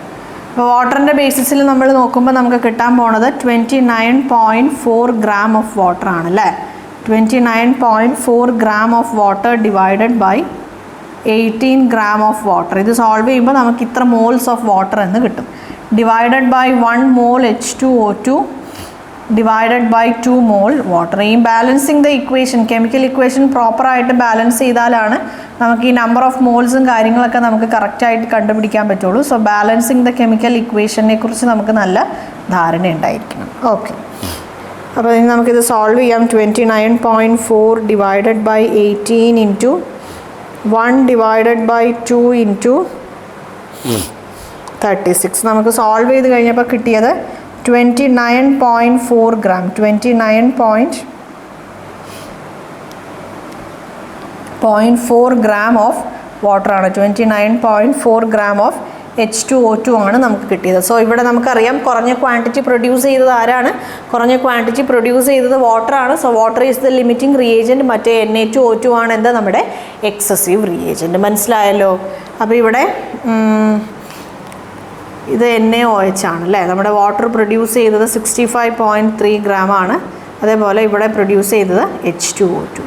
അപ്പോൾ വാട്ടറിൻ്റെ ബേസിസിൽ നമ്മൾ നോക്കുമ്പോൾ നമുക്ക് കിട്ടാൻ പോണത് 29.4 gram ഓഫ് വാട്ടർ ആണ് അല്ലേ. 29.4 gram of water divided by 18 gram of water. ഇത് സോൾവ് ചെയ്യുമ്പോൾ നമുക്ക് ഇത്ര മോൾസ് ഓഫ് വാട്ടർ എന്ന് കിട്ടും. Divided by 1 mole H2O2 divided by 2 mole water. ഈ balancing the equation, chemical equation പ്രോപ്പറായിട്ട് ബാലൻസ് ചെയ്താലാണ് നമുക്ക് ഈ നമ്പർ ഓഫ് മോൾസും കാര്യങ്ങളൊക്കെ നമുക്ക് കറക്റ്റായിട്ട് കണ്ടുപിടിക്കാൻ പറ്റുള്ളൂ. സോ ബാലൻസിങ് ദ കെമിക്കൽ ഇക്വേഷനെ കുറിച്ച് നമുക്ക് നല്ല ധാരണ ഉണ്ടായിരിക്കണം. ഓക്കെ. അപ്പോൾ ഇനി നമുക്കിത് സോൾവ് ചെയ്യാം. 29.4 divided by 18 into 1 divided by 2 into 36. നമുക്ക് സോൾവ് ചെയ്ത് കഴിഞ്ഞപ്പോൾ കിട്ടിയത് 29.4 gram. 29.4 gram ഓഫ് വാട്ടർ ആണ്. 29.4 gram ഓഫ് H2O2 ആണ് നമുക്ക് കിട്ടിയത്. സോ ഇവിടെ നമുക്കറിയാം കുറഞ്ഞ ക്വാണ്ടിറ്റി പ്രൊഡ്യൂസ് ചെയ്തത് ആരാണ്? കുറഞ്ഞ ക്വാണ്ടിറ്റി പ്രൊഡ്യൂസ് ചെയ്തത് വാട്ടർ ആണ്. So water is the limiting reagent. മറ്റേ Na2O2 ആണ് എന്താ നമ്മുടെ എക്സസീവ് റിയേജൻറ്റ്. മനസ്സിലായല്ലോ. അപ്പോൾ ഇവിടെ ഇത് NaOH ആണ് അല്ലേ. നമ്മുടെ വാട്ടർ പ്രൊഡ്യൂസ് ചെയ്തത് 65.3 gram ആണ്. അതേപോലെ ഇവിടെ പ്രൊഡ്യൂസ് ചെയ്തത് H2O2.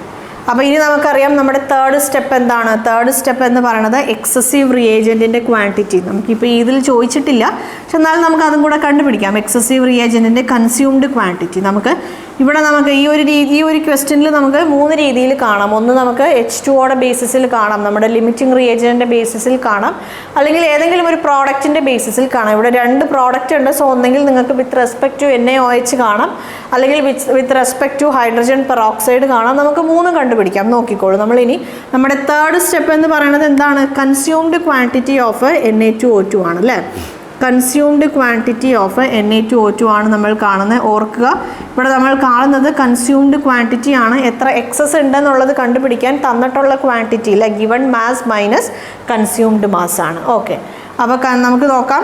അപ്പോൾ ഇനി നമുക്കറിയാം നമ്മുടെ തേർഡ് സ്റ്റെപ്പ് എന്താണ്? തേർഡ് സ്റ്റെപ്പ് എന്ന് പറയുന്നത് എക്സസീവ് റിയേജൻറ്റിൻ്റെ ക്വാണ്ടിറ്റി. നമുക്കിപ്പോൾ ഇതിൽ ചോദിച്ചിട്ടില്ല, പക്ഷെ എന്നാലും നമുക്ക് അതും കൂടെ കണ്ടുപിടിക്കാം. എക്സസീവ് റിയേജൻറ്റിൻ്റെ കൺസ്യൂംഡ് ക്വാണ്ടിറ്റി നമുക്ക് ഈ ഒരു ക്വസ്റ്റ്യനിൽ നമുക്ക് 3 രീതിയിൽ കാണാം. ഒന്ന് നമുക്ക് H2Oയുടെ ബേസിസിൽ കാണാം, നമ്മുടെ ലിമിറ്റിംഗ് റിയേജൻറ്റിൻ്റെ ബേസിസിൽ കാണാം, അല്ലെങ്കിൽ ഏതെങ്കിലും ഒരു പ്രോഡക്റ്റിൻ്റെ ബേസിസിൽ കാണാം. ഇവിടെ 2 പ്രോഡക്റ്റ് ഉണ്ട്. സോ ഒന്നെങ്കിൽ നിങ്ങൾക്ക് വിത്ത് റെസ്പെക്ട് ടു NaOH കാണാം, അല്ലെങ്കിൽ with respect to hydrogen peroxide കാണാം. നമുക്ക് 3 കണ്ടുപിടിക്കാം. നോക്കിക്കോളൂ. നമ്മളിനി നമ്മുടെ തേർഡ് സ്റ്റെപ്പ് എന്ന് പറയുന്നത് എന്താണ്? കൺസ്യൂംഡ് ക്വാണ്ടിറ്റി ഓഫ് Na2O2 ആണ് അല്ലേ. കൺസ്യൂംഡ് ക്വാണ്ടിറ്റി ഓഫ് Na2O2 ആണ് നമ്മൾ കാണുന്നത്. ഓർക്കുക, ഇവിടെ നമ്മൾ കാണുന്നത് കൺസ്യൂംഡ് ക്വാണ്ടിറ്റി ആണ്. എത്ര എക്സസ് ഉണ്ടെന്നുള്ളത് കണ്ടുപിടിക്കാൻ തന്നിട്ടുള്ള ക്വാണ്ടിറ്റി ഇല്ല, given mass minus consumed mass ആണ്. ഓക്കെ. അപ്പോൾ നമുക്ക് നോക്കാം.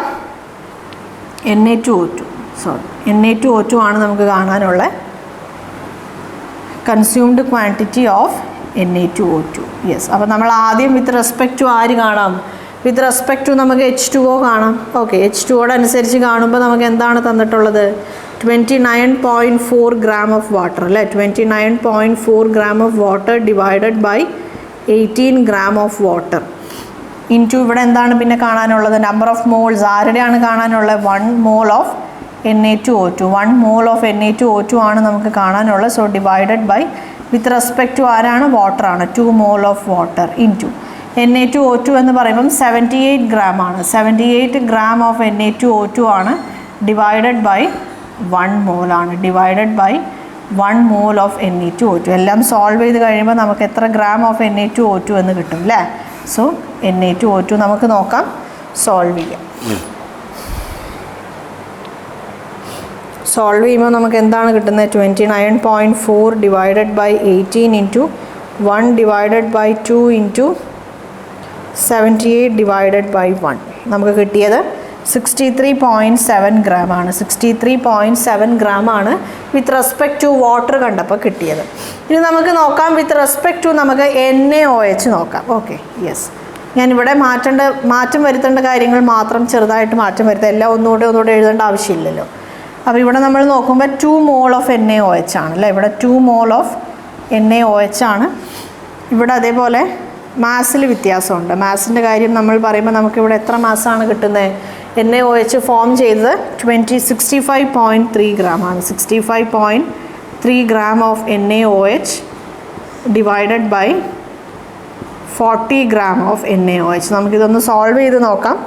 Na2O2 ആണ് നമുക്ക് കാണാനുള്ള consumed quantity of Na2O2. Yes. അപ്പോൾ നമ്മൾ ആദ്യം വിത്ത് റെസ്പെക്ട് ടു ആര് കാണാം? വിത്ത് റെസ്പെക്ട് ടു നമുക്ക് H2O കാണാം. ഓക്കെ. H2Oയുടെ അനുസരിച്ച് കാണുമ്പോൾ നമുക്ക് എന്താണ് തന്നിട്ടുള്ളത്? 29.4 gram ഓഫ് വാട്ടർ അല്ലേ. 29.4 gram of water divided by 18 gram of water into ഇവിടെ എന്താണ് പിന്നെ കാണാനുള്ളത്? Number of moles. ആരുടെയാണ് കാണാനുള്ളത്? 1 mole of Na2O2. 1 mole of Na2O2 ആണ് നമുക്ക് കാണാനുള്ളത്. So divided by with respect to ആരാണ്? വാട്ടറാണ്. 2 mole of water into Na2O2 എന്ന് പറയുമ്പം 78 gram ആണ്. 78 gram ഓഫ് Na2O2 ആണ് ഡിവൈഡഡ് ബൈ 1 mole ആണ്. Divided by 1 mole of Na2O2. എല്ലാം സോൾവ് ചെയ്ത് കഴിയുമ്പോൾ നമുക്ക് എത്ര ഗ്രാം ഓഫ് Na2O2 എന്ന് കിട്ടും അല്ലേ? സോ Na2O2 നമുക്ക് നോക്കാം, സോൾവ് ചെയ്യാം. സോൾവ് ചെയ്യുമ്പോൾ നമുക്ക് എന്താണ് കിട്ടുന്നത്? 29.4 divided by 18 into 1 divided by 2 into 78 divided by 1. നമുക്ക് കിട്ടിയത് 63.7 gram ആണ്. 63.7 gram ആണ് വിത്ത് റെസ്പെക്ട് ടു വാട്ടർ കണ്ടപ്പോൾ കിട്ടിയത്. ഇനി നമുക്ക് നോക്കാം വിത്ത് റെസ്പെക്ട് ടു നമുക്ക് NaOH നോക്കാം. Okay, yes. ഞാനിവിടെ മാറ്റം വരുത്തേണ്ട കാര്യങ്ങൾ മാത്രം ചെറുതായിട്ട് മാറ്റം വരുത്തുക. എല്ലാം ഒന്നുകൂടെ എഴുതേണ്ട ആവശ്യമില്ലല്ലോ. അപ്പോൾ ഇവിടെ നമ്മൾ നോക്കുമ്പോൾ 2 mole ഓഫ് NaOH ആണ് അല്ലേ? ഇവിടെ 2 mole ഓഫ് NaOH ആണ്. ഇവിടെ അതേപോലെ മാസിൽ വ്യത്യാസമുണ്ട്. മാസിൻ്റെ കാര്യം നമ്മൾ പറയുമ്പോൾ നമുക്കിവിടെ എത്ര മാസാണ് കിട്ടുന്നത്? NaOH ഫോം ചെയ്തത് 65.3 gram ആണ്. 65.3 gram of NaOH divided by 40 gram of NaOH. നമുക്കിതൊന്ന് സോൾവ് ചെയ്ത് നോക്കാം.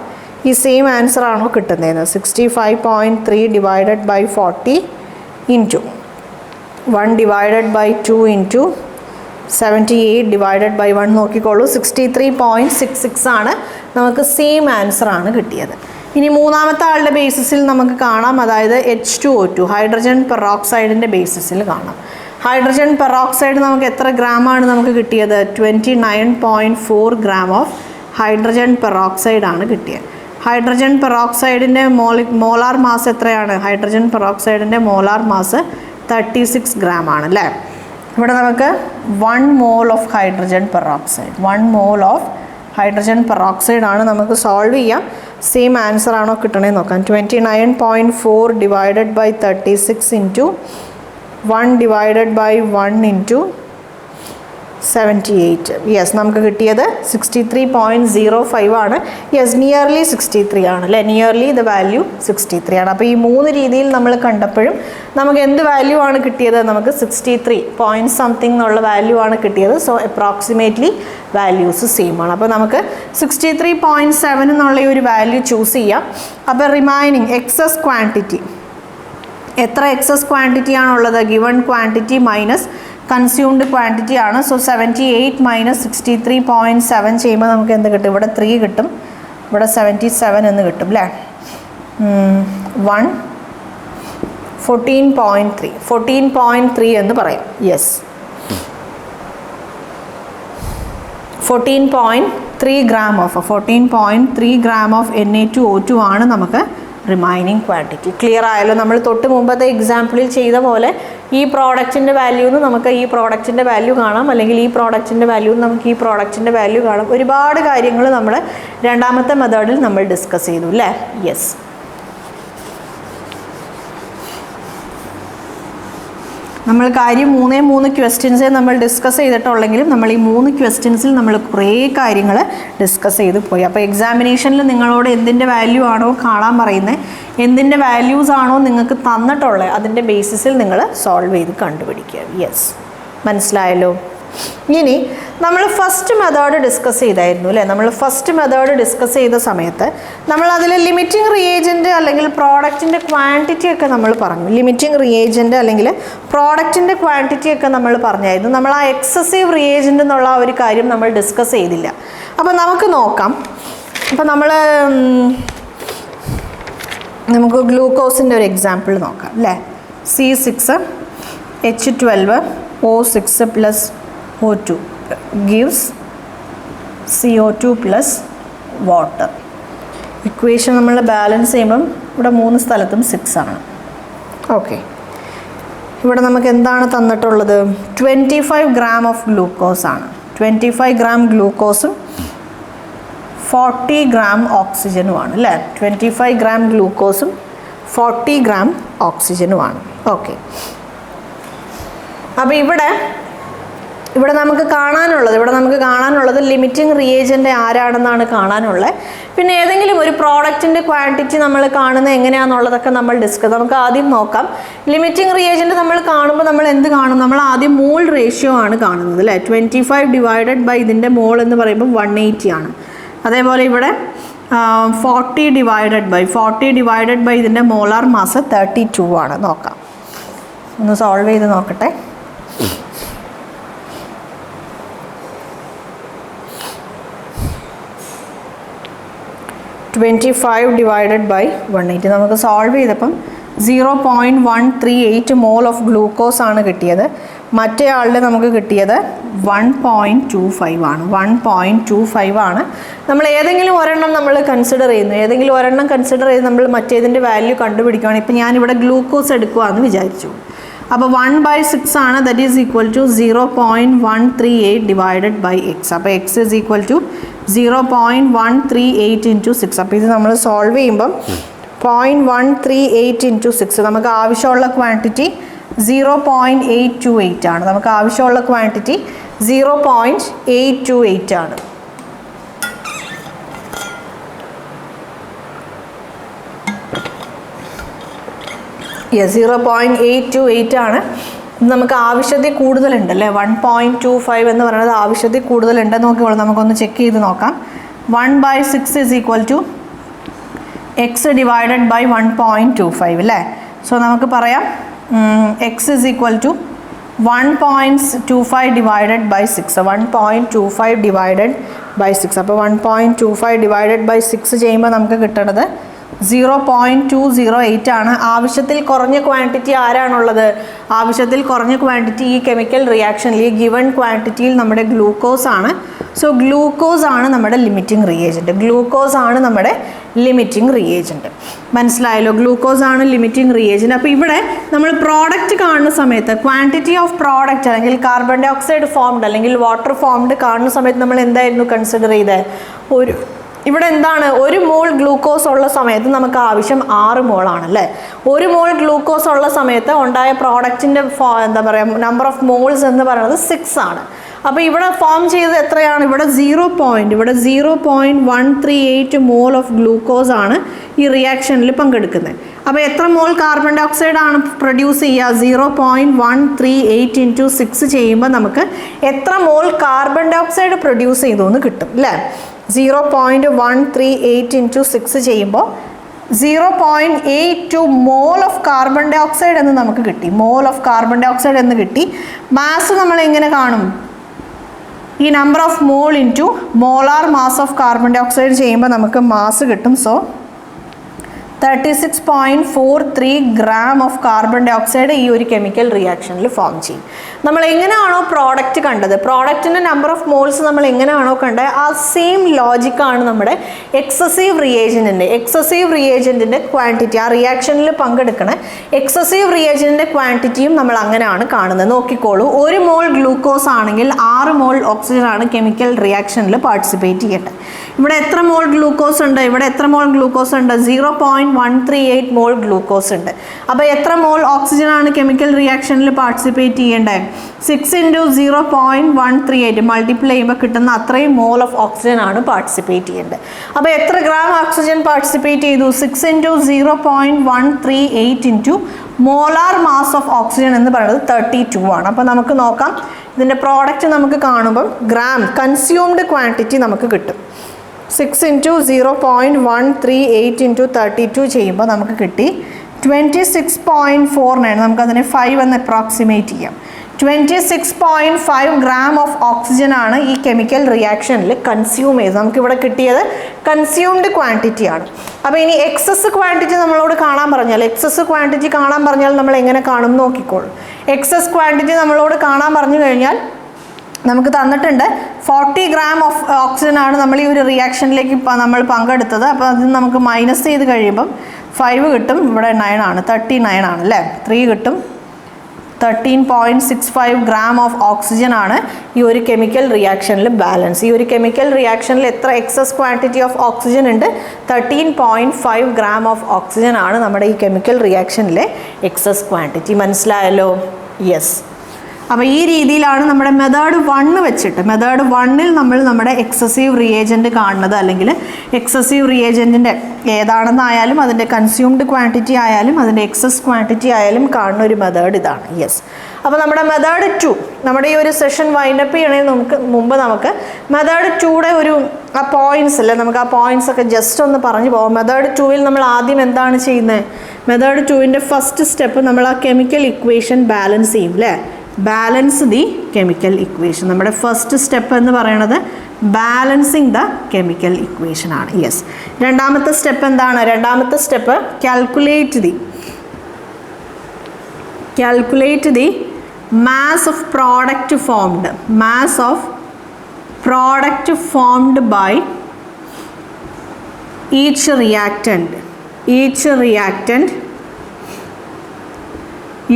ഈ സെയിം ആൻസർ ആണോ കിട്ടുന്നതെന്ന്? 65.3 divided by 40 into 1 divided by 2 into 78 divided by 1 നോക്കിക്കോളൂ. 63.66 ആണ് നമുക്ക് സെയിം ആൻസർ ആണ് കിട്ടിയത്. ഇനി മൂന്നാമത്തെ ആളുടെ ബേസിസിൽ നമുക്ക് കാണാം, അതായത് H2O2 ഹൈഡ്രജൻ പെറോക്സൈഡിൻ്റെ ബേസിസിൽ കാണാം. ഹൈഡ്രജൻ പെറോക്സൈഡ് നമുക്ക് എത്ര ഗ്രാമാണ് നമുക്ക് കിട്ടിയത്? 29.4 gram ഓഫ് ഹൈഡ്രജൻ പെറോക്സൈഡ് ആണ് കിട്ടിയത്. ഹൈഡ്രജൻ പെറോക്സൈഡിൻ്റെ മോളാർ മാസ് എത്രയാണ്? ഹൈഡ്രജൻ പെറോക്സൈഡിൻ്റെ മോളാർ മാസ് 36 gram ആണ് അല്ലേ? ഇവിടെ നമുക്ക് 1 mole of hydrogen peroxide 1 mole of hydrogen peroxide ആണ് നമുക്ക് സോൾവ് ചെയ്യാം. സെയിം ആൻസർ ആണോ കിട്ടണേന്ന് നോക്കാം. 29.4 divided by 36 into 1 divided by 1 into 78. Yes, നമുക്ക് കിട്ടിയത് 63.05 ആണ്. യെസ്, നിയർലി 63 ആണ് അല്ലേ? നിയർലി ദ വാല്യൂ 63 ആണ്. അപ്പോൾ ഈ 3 രീതിയിൽ നമ്മൾ കണ്ടപ്പോഴും നമുക്ക് എന്ത് വാല്യൂ ആണ് കിട്ടിയത്? നമുക്ക് 63 പോയിൻറ്റ് സംതിങ് എന്നുള്ള വാല്യൂ ആണ് കിട്ടിയത്. സോ അപ്രോക്സിമേറ്റ്ലി വാല്യൂസ് സെയിം ആണ്. അപ്പോൾ നമുക്ക് 63.7 എന്നുള്ള ഒരു വാല്യൂ ചൂസ് ചെയ്യാം. അപ്പോൾ റിമൈനിങ് എക്സസ് ക്വാണ്ടിറ്റി, എത്ര എക്സസ് ക്വാണ്ടിറ്റി ആണുള്ളത്? Given quantity minus consumed quantity ആണ്. സോ 78 മൈനസ് 63.7 ചെയ്യുമ്പോൾ നമുക്ക് എന്ത് കിട്ടും? ഇവിടെ 3 കിട്ടും, ഇവിടെ 77 എന്ന് കിട്ടും അല്ലേ? 14.3 എന്ന് പറയാം. യെസ്, 14.3 gram ഓഫ് Na2O2 ആണ് നമുക്ക് റിമൈനിങ് ക്വാണ്ടിറ്റി. ക്ലിയർ ആയല്ലോ? നമ്മൾ തൊട്ട് മുമ്പത്തെ എക്സാമ്പിളിൽ ചെയ്ത പോലെ ഈ പ്രോഡക്റ്റിൻ്റെ വാല്യൂന്ന് നമുക്ക് ഈ പ്രോഡക്റ്റിൻ്റെ വാല്യൂ കാണാം, അല്ലെങ്കിൽ ഈ പ്രോഡക്റ്റിൻ്റെ വാല്യൂന്ന് നമുക്ക് ഈ പ്രോഡക്റ്റിൻ്റെ വാല്യൂ കാണാം. ഒരുപാട് കാര്യങ്ങൾ നമ്മൾ രണ്ടാമത്തെ മെത്തേഡിൽ നമ്മൾ ഡിസ്കസ് ചെയ്തു അല്ലേ? യെസ്. നമ്മൾ കാര്യം 3 ക്വസ്റ്റ്യൻസേ നമ്മൾ ഡിസ്കസ് ചെയ്തിട്ടുള്ളെങ്കിലും നമ്മൾ ഈ 3 ക്വസ്റ്റ്യൻസിൽ നമ്മൾ കുറേ കാര്യങ്ങൾ ഡിസ്കസ് ചെയ്ത് പോയി. അപ്പോൾ എക്സാമിനേഷനിൽ നിങ്ങളോട് എന്തിൻ്റെ വാല്യൂ ആണോ കാണാൻ പറയുന്നത്, എന്തിൻ്റെ വാല്യൂസ് ആണോ നിങ്ങൾക്ക് തന്നിട്ടുള്ളത്, അതിൻ്റെ ബേസിസിൽ നിങ്ങൾ സോൾവ് ചെയ്ത് കണ്ടുപിടിക്കുക. യെസ്, മനസ്സിലായല്ലോ? ഇനി നമ്മൾ ഫസ്റ്റ് മെത്തേഡ് ഡിസ്കസ് ചെയ്തായിരുന്നു അല്ലേ? നമ്മൾ ഫസ്റ്റ് മെത്തേഡ് ഡിസ്കസ് ചെയ്ത സമയത്ത് നമ്മൾ അതിൽ ലിമിറ്റിംഗ് റിയേജൻറ്റ് അല്ലെങ്കിൽ പ്രോഡക്റ്റിൻ്റെ ക്വാണ്ടിറ്റി ഒക്കെ നമ്മൾ പറഞ്ഞു. ലിമിറ്റിംഗ് റിയേജൻറ്റ് അല്ലെങ്കിൽ പ്രോഡക്റ്റിൻ്റെ ക്വാണ്ടിറ്റി ഒക്കെ നമ്മൾ പറഞ്ഞായിരുന്നു. നമ്മൾ ആ എക്സസീവ് റിയേജൻറ്റ് എന്നുള്ള ആ ഒരു കാര്യം നമ്മൾ ഡിസ്കസ് ചെയ്തില്ല. അപ്പോൾ നമുക്ക് നോക്കാം. അപ്പോൾ നമുക്ക് ഗ്ലൂക്കോസിൻ്റെ ഒരു എക്സാമ്പിൾ നോക്കാം അല്ലേ? C6H12O6 plus O2 gives CO2 plus water. Equation നമ്മൾ ബാലൻസ് ചെയ്യുമ്പം ഇവിടെ 3 സ്ഥലത്തും 6 ആണ്. ഓക്കെ, ഇവിടെ നമുക്ക് എന്താണ് തന്നിട്ടുള്ളത്? 25 gram ഓഫ് ഗ്ലൂക്കോസ് ആണ്. 25 gram ഗ്ലൂക്കോസും 40 gram ഓക്സിജനുമാണ് അല്ലേ? 25 gram ഗ്ലൂക്കോസും 40 gram ഓക്സിജനുമാണ്. ഓക്കെ, അപ്പോൾ ഇവിടെ ഇവിടെ നമുക്ക് കാണാനുള്ളത് ലിമിറ്റിംഗ് റിയേജൻ്റ് ആരാണെന്നാണ് കാണാനുള്ളത്. പിന്നെ ഏതെങ്കിലും ഒരു പ്രോഡക്റ്റിൻ്റെ ക്വാണ്ടിറ്റി നമ്മൾ കാണുന്നത് എങ്ങനെയാണെന്നുള്ളതൊക്കെ നമുക്ക് ആദ്യം നോക്കാം. ലിമിറ്റിംഗ് റിയേജൻ്റ് നമ്മൾ കാണുമ്പോൾ നമ്മൾ എന്ത് കാണും? നമ്മൾ ആദ്യം മോൾ റേഷ്യോ ആണ് കാണുന്നത് അല്ലേ. 25 ഡിവൈഡഡ് ബൈ ഇതിൻ്റെ മോൾ എന്ന് പറയുമ്പോൾ 180 ആണ്. അതേപോലെ ഇവിടെ 40 ഡിവൈഡഡ് ബൈ ഇതിൻ്റെ മോളാർ മാസ് 32 ആണ്. നോക്കാം, ഒന്ന് സോൾവ് ചെയ്ത് നോക്കട്ടെ. $25 ഡിവൈഡഡ് ബൈ 180 നമുക്ക് സോൾവ് ചെയ്തപ്പം 0.138 മോൾ ഓഫ് ഗ്ലൂക്കോസ് ആണ് കിട്ടിയത്. മറ്റേ ആളുടെ നമുക്ക് കിട്ടിയത് 1.25 ആണ്. 1.25 ആണ്. നമ്മൾ ഏതെങ്കിലും ഒരെണ്ണം കൺസിഡർ ചെയ്ത് നമ്മൾ മറ്റേതിൻ്റെ വാല്യൂ കണ്ടുപിടിക്കുകയാണ്. ഇപ്പം ഞാനിവിടെ ഗ്ലൂക്കോസ് എടുക്കുകയെന്ന് വിചാരിച്ചു. അപ്പോൾ 1/6 ആണ്, that is equal to 0.138 divided by X. അപ്പോൾ X is equal to 0.138 into 6. അപ്പോൾ ഇത് നമ്മൾ സോൾവ് ചെയ്യുമ്പം 0.138 ഇൻറ്റു 6 നമുക്ക് ആവശ്യമുള്ള ക്വാണ്ടിറ്റി 0.828 ആണ്. നമുക്ക് ആവശ്യമുള്ള ക്വാണ്ടിറ്റി 0.828 ആണ്. യെസ്, 0.828 ആണ്. നമുക്ക് ആവശ്യത്തിൽ കൂടുതലുണ്ടല്ലേ, 1.25 എന്ന് പറയുന്നത് ആവശ്യത്തിൽ കൂടുതലുണ്ട്. നോക്കിക്കോളൂ, നമുക്കൊന്ന് ചെക്ക് ചെയ്ത് നോക്കാം. 1/6 is equal to X divided by 1.25 അല്ലേ. സോ നമുക്ക് പറയാം X is equal to 1.25 divided by 6. 1.25 divided by 6. അപ്പോൾ 1.25 ഡിവൈഡഡ് ബൈ 6 ചെയ്യുമ്പോൾ നമുക്ക് കിട്ടുന്നത് 0.208 ആണ്. ആവശ്യത്തിൽ കുറഞ്ഞ ക്വാണ്ടിറ്റി ആരാണുള്ളത്? ആവശ്യത്തിൽ കുറഞ്ഞ ക്വാണ്ടിറ്റി ഈ കെമിക്കൽ റിയാക്ഷനിൽ ഈ ഗിവൺ ക്വാണ്ടിറ്റിയിൽ നമ്മുടെ ഗ്ലൂക്കോസ് ആണ്. സോ ഗ്ലൂക്കോസ് ആണ് നമ്മുടെ ലിമിറ്റിംഗ് റിയേജൻറ്റ്. മനസ്സിലായല്ലോ, ഗ്ലൂക്കോസ് ആണ് ലിമിറ്റിംഗ് റിയേജൻറ്റ്. അപ്പോൾ ഇവിടെ നമ്മൾ പ്രോഡക്റ്റ് കാണുന്ന സമയത്ത് ക്വാണ്ടിറ്റി ഓഫ് പ്രോഡക്റ്റ് അല്ലെങ്കിൽ കാർബൺ ഡൈ ഓക്സൈഡ് ഫോംഡ് അല്ലെങ്കിൽ വാട്ടർ ഫോംഡ് കാണുന്ന സമയത്ത് നമ്മൾ എന്തായിരുന്നു കൺസിഡർ ചെയ്തത്? ഇവിടെ എന്താണ്, 1 മോൾ ഗ്ലൂക്കോസ് ഉള്ള സമയത്ത് നമുക്ക് ആവശ്യം 6 മോളാണല്ലേ. 1 മോൾ ഗ്ലൂക്കോസ് ഉള്ള സമയത്ത് ഉണ്ടായ പ്രോഡക്റ്റിൻ്റെ നമ്പർ ഓഫ് മോൾസ് എന്ന് പറയുന്നത് 6 ആണ്. അപ്പോൾ ഇവിടെ ഫോം ചെയ്തത് എത്രയാണ്? ഇവിടെ 0.138 മോൾ ഓഫ് ഗ്ലൂക്കോസ് ആണ് ഈ റിയാക്ഷനിൽ പങ്കെടുക്കുന്നത്. അപ്പോൾ എത്ര മോൾ കാർബൺ ഡൈ ഓക്സൈഡ് ആണ് പ്രൊഡ്യൂസ് ചെയ്യുക? 0.138 ഇൻറ്റു 6 ചെയ്യുമ്പോൾ നമുക്ക് എത്ര mole carbon dioxide produce ചെയ്തു എന്ന് കിട്ടും അല്ലേ. 0.138 ഇൻറ്റു 6 ചെയ്യുമ്പോൾ 0.82 mole of carbon dioxide എന്ന് നമുക്ക് കിട്ടി. മാസ് നമ്മൾ എങ്ങനെ കാണും? ഈ number of mole into molar mass of carbon dioxide ചെയ്യുമ്പോൾ നമുക്ക് മാസ് കിട്ടും. So 36.43 gram of carbon dioxide ഈ ഒരു കെമിക്കൽ റിയാക്ഷനിൽ ഫോം ചെയ്യും. നമ്മൾ എങ്ങനെയാണോ പ്രോഡക്റ്റ് കണ്ടത്, പ്രോഡക്റ്റിൻ്റെ നമ്പർ ഓഫ് മോൾസ് നമ്മൾ എങ്ങനെയാണോ കണ്ടത്, ആ സെയിം ലോജിക്കാണ് നമ്മുടെ എക്സസീവ് റിയേജൻറ്റിൻ്റെ ക്വാണ്ടിറ്റി, ആ റിയാക്ഷനിൽ പങ്കെടുക്കണ എക്സസീവ് റിയേജൻറ്റിൻ്റെ ക്വാണ്ടിറ്റിയും നമ്മൾ അങ്ങനെയാണ് കാണുന്നത്. നോക്കിക്കോളൂ, 1 മോൾ ഗ്ലൂക്കോസ് ആണെങ്കിൽ 6 മോൾ ഓക്സിജൻ ആണ് കെമിക്കൽ റിയാക്ഷനിൽ പാർട്ടിസിപ്പേറ്റ് ചെയ്യേണ്ടത്. ഇവിടെ എത്ര മോൾ ഗ്ലൂക്കോസ് ഉണ്ട്? 0.138 മോൾ ഗ്ലൂക്കോസ് ഉണ്ട്. അപ്പോൾ എത്ര മോൾ ഓക്സിജൻ ആണ് കെമിക്കൽ റിയാക്ഷനിൽ പാർട്ടിസിപ്പേറ്റ് ചെയ്യേണ്ടത്? 6 ഇൻറ്റു 0.138 മൾട്ടിപ്ലൈ ചെയ്യുമ്പോൾ കിട്ടുന്ന അത്രയും മോൾ ഓഫ് ഓക്സിജൻ ആണ് പാർട്ടിസിപ്പേറ്റ് ചെയ്യേണ്ടത്. അപ്പോൾ എത്ര ഗ്രാം ഓക്സിജൻ പാർട്ടിസിപ്പേറ്റ് ചെയ്തു? 6 into 0.138 into molar mass of oxygen എന്ന് പറയുന്നത് 32 ആണ്. അപ്പോൾ നമുക്ക് നോക്കാം, ഇതിൻ്റെ പ്രോഡക്റ്റ് നമുക്ക് കാണുമ്പം ഗ്രാം കൺസ്യൂംഡ് ക്വാണ്ടിറ്റി നമുക്ക് കിട്ടും. 6 ഇൻറ്റു 0.138 ഇൻറ്റു 32 ചെയ്യുമ്പോൾ നമുക്ക് കിട്ടി 26.49. നമുക്കതിനെ 5 എന്ന് അപ്രോക്സിമേറ്റ് ചെയ്യാം. 26.5 ഗ്രാം ഓഫ് ഓക്സിജൻ ആണ് ഈ കെമിക്കൽ റിയാക്ഷനിൽ കൺസ്യൂം ചെയ്തത്. നമുക്കിവിടെ കിട്ടിയത് കൺസ്യൂംഡ് ക്വാണ്ടിറ്റി ആണ്. അപ്പോൾ ഇനി എക്സസ് ക്വാണ്ടിറ്റി നമ്മളോട് കാണാൻ പറഞ്ഞാൽ നമ്മൾ എങ്ങനെ കാണും നോക്കിക്കോളൂ. എക്സസ് ക്വാണ്ടിറ്റി നമ്മളോട് കാണാൻ പറഞ്ഞു കഴിഞ്ഞാൽ നമുക്ക് തന്നിട്ടുണ്ട് 40 ഗ്രാം ഓഫ് ഓക്സിജൻ ആണ് നമ്മൾ ഈ ഒരു റിയാക്ഷനിലേക്ക് നമ്മൾ പങ്കെടുത്തത്. അപ്പോൾ അത് നമുക്ക് മൈനസ് ചെയ്ത് കഴിയുമ്പം 5 കിട്ടും. ഇവിടെ 9 ആണ്, 39 ആണ് അല്ലേ. 3 കിട്ടും. 13.65 ഗ്രാം ഓഫ് ഓക്സിജൻ ആണ് ഈ ഒരു കെമിക്കൽ റിയാക്ഷനിൽ ബാലൻസ്. ഈ ഒരു കെമിക്കൽ റിയാക്ഷനിൽ എത്ര എക്സസ് ക്വാണ്ടിറ്റി ഓഫ് ഓക്സിജൻ ഉണ്ട്? 13.5 ഗ്രാം ഓഫ് ഓക്സിജൻ ആണ് നമ്മുടെ ഈ കെമിക്കൽ റിയാക്ഷനിലെ എക്സസ് ക്വാണ്ടിറ്റി. മനസ്സിലായല്ലോ? യെസ്. അപ്പോൾ ഈ രീതിയിലാണ് നമ്മുടെ മെത്തേഡ് 1 വെച്ചിട്ട്, മെത്തേഡ് 1-ൽ നമ്മൾ നമ്മുടെ എക്സസീവ് റിയേജൻറ്റ് കാണുന്നത്, അല്ലെങ്കിൽ എക്സസീവ് റിയേജൻറ്റിൻ്റെ ഏതാണെന്നായാലും അതിൻ്റെ കൺസ്യൂംഡ് ക്വാണ്ടിറ്റി ആയാലും അതിൻ്റെ എക്സസ് ക്വാണ്ടിറ്റി ആയാലും കാണുന്ന ഒരു മെത്തേഡ് ഇതാണ്. യെസ്. അപ്പോൾ നമ്മുടെ മെത്തേഡ് 2, നമ്മുടെ ഈ ഒരു സെഷൻ വൈൻഡപ്പ് ചെയ്യണതിന് മുമ്പ് നമുക്ക് മെത്തേഡ് 2-ടെ ഒരു ആ പോയിൻറ്റ്സ് അല്ലേ, നമുക്ക് ആ പോയിൻറ്റ്സ് ഒക്കെ ജസ്റ്റ് ഒന്ന് പറഞ്ഞു പോകാം. മെത്തേഡ് 2-ൽ നമ്മൾ ആദ്യം എന്താണ് ചെയ്യുന്നത്? മെത്തേഡ് 2-ൻ്റെ ഫസ്റ്റ് സ്റ്റെപ്പ് നമ്മൾ ആ കെമിക്കൽ ഇക്വേഷൻ ബാലൻസ് ചെയ്യും അല്ലേ. Balance the chemical equation. നമ്മുടെ ഫസ്റ്റ് സ്റ്റെപ്പ് എന്ന് പറയുന്നത് ബാലൻസിങ് ദ കെമിക്കൽ ഇക്വേഷൻ ആണ്. യെസ്. രണ്ടാമത്തെ സ്റ്റെപ്പ് എന്താണ്? രണ്ടാമത്തെ step calculate the mass of product formed by each reactant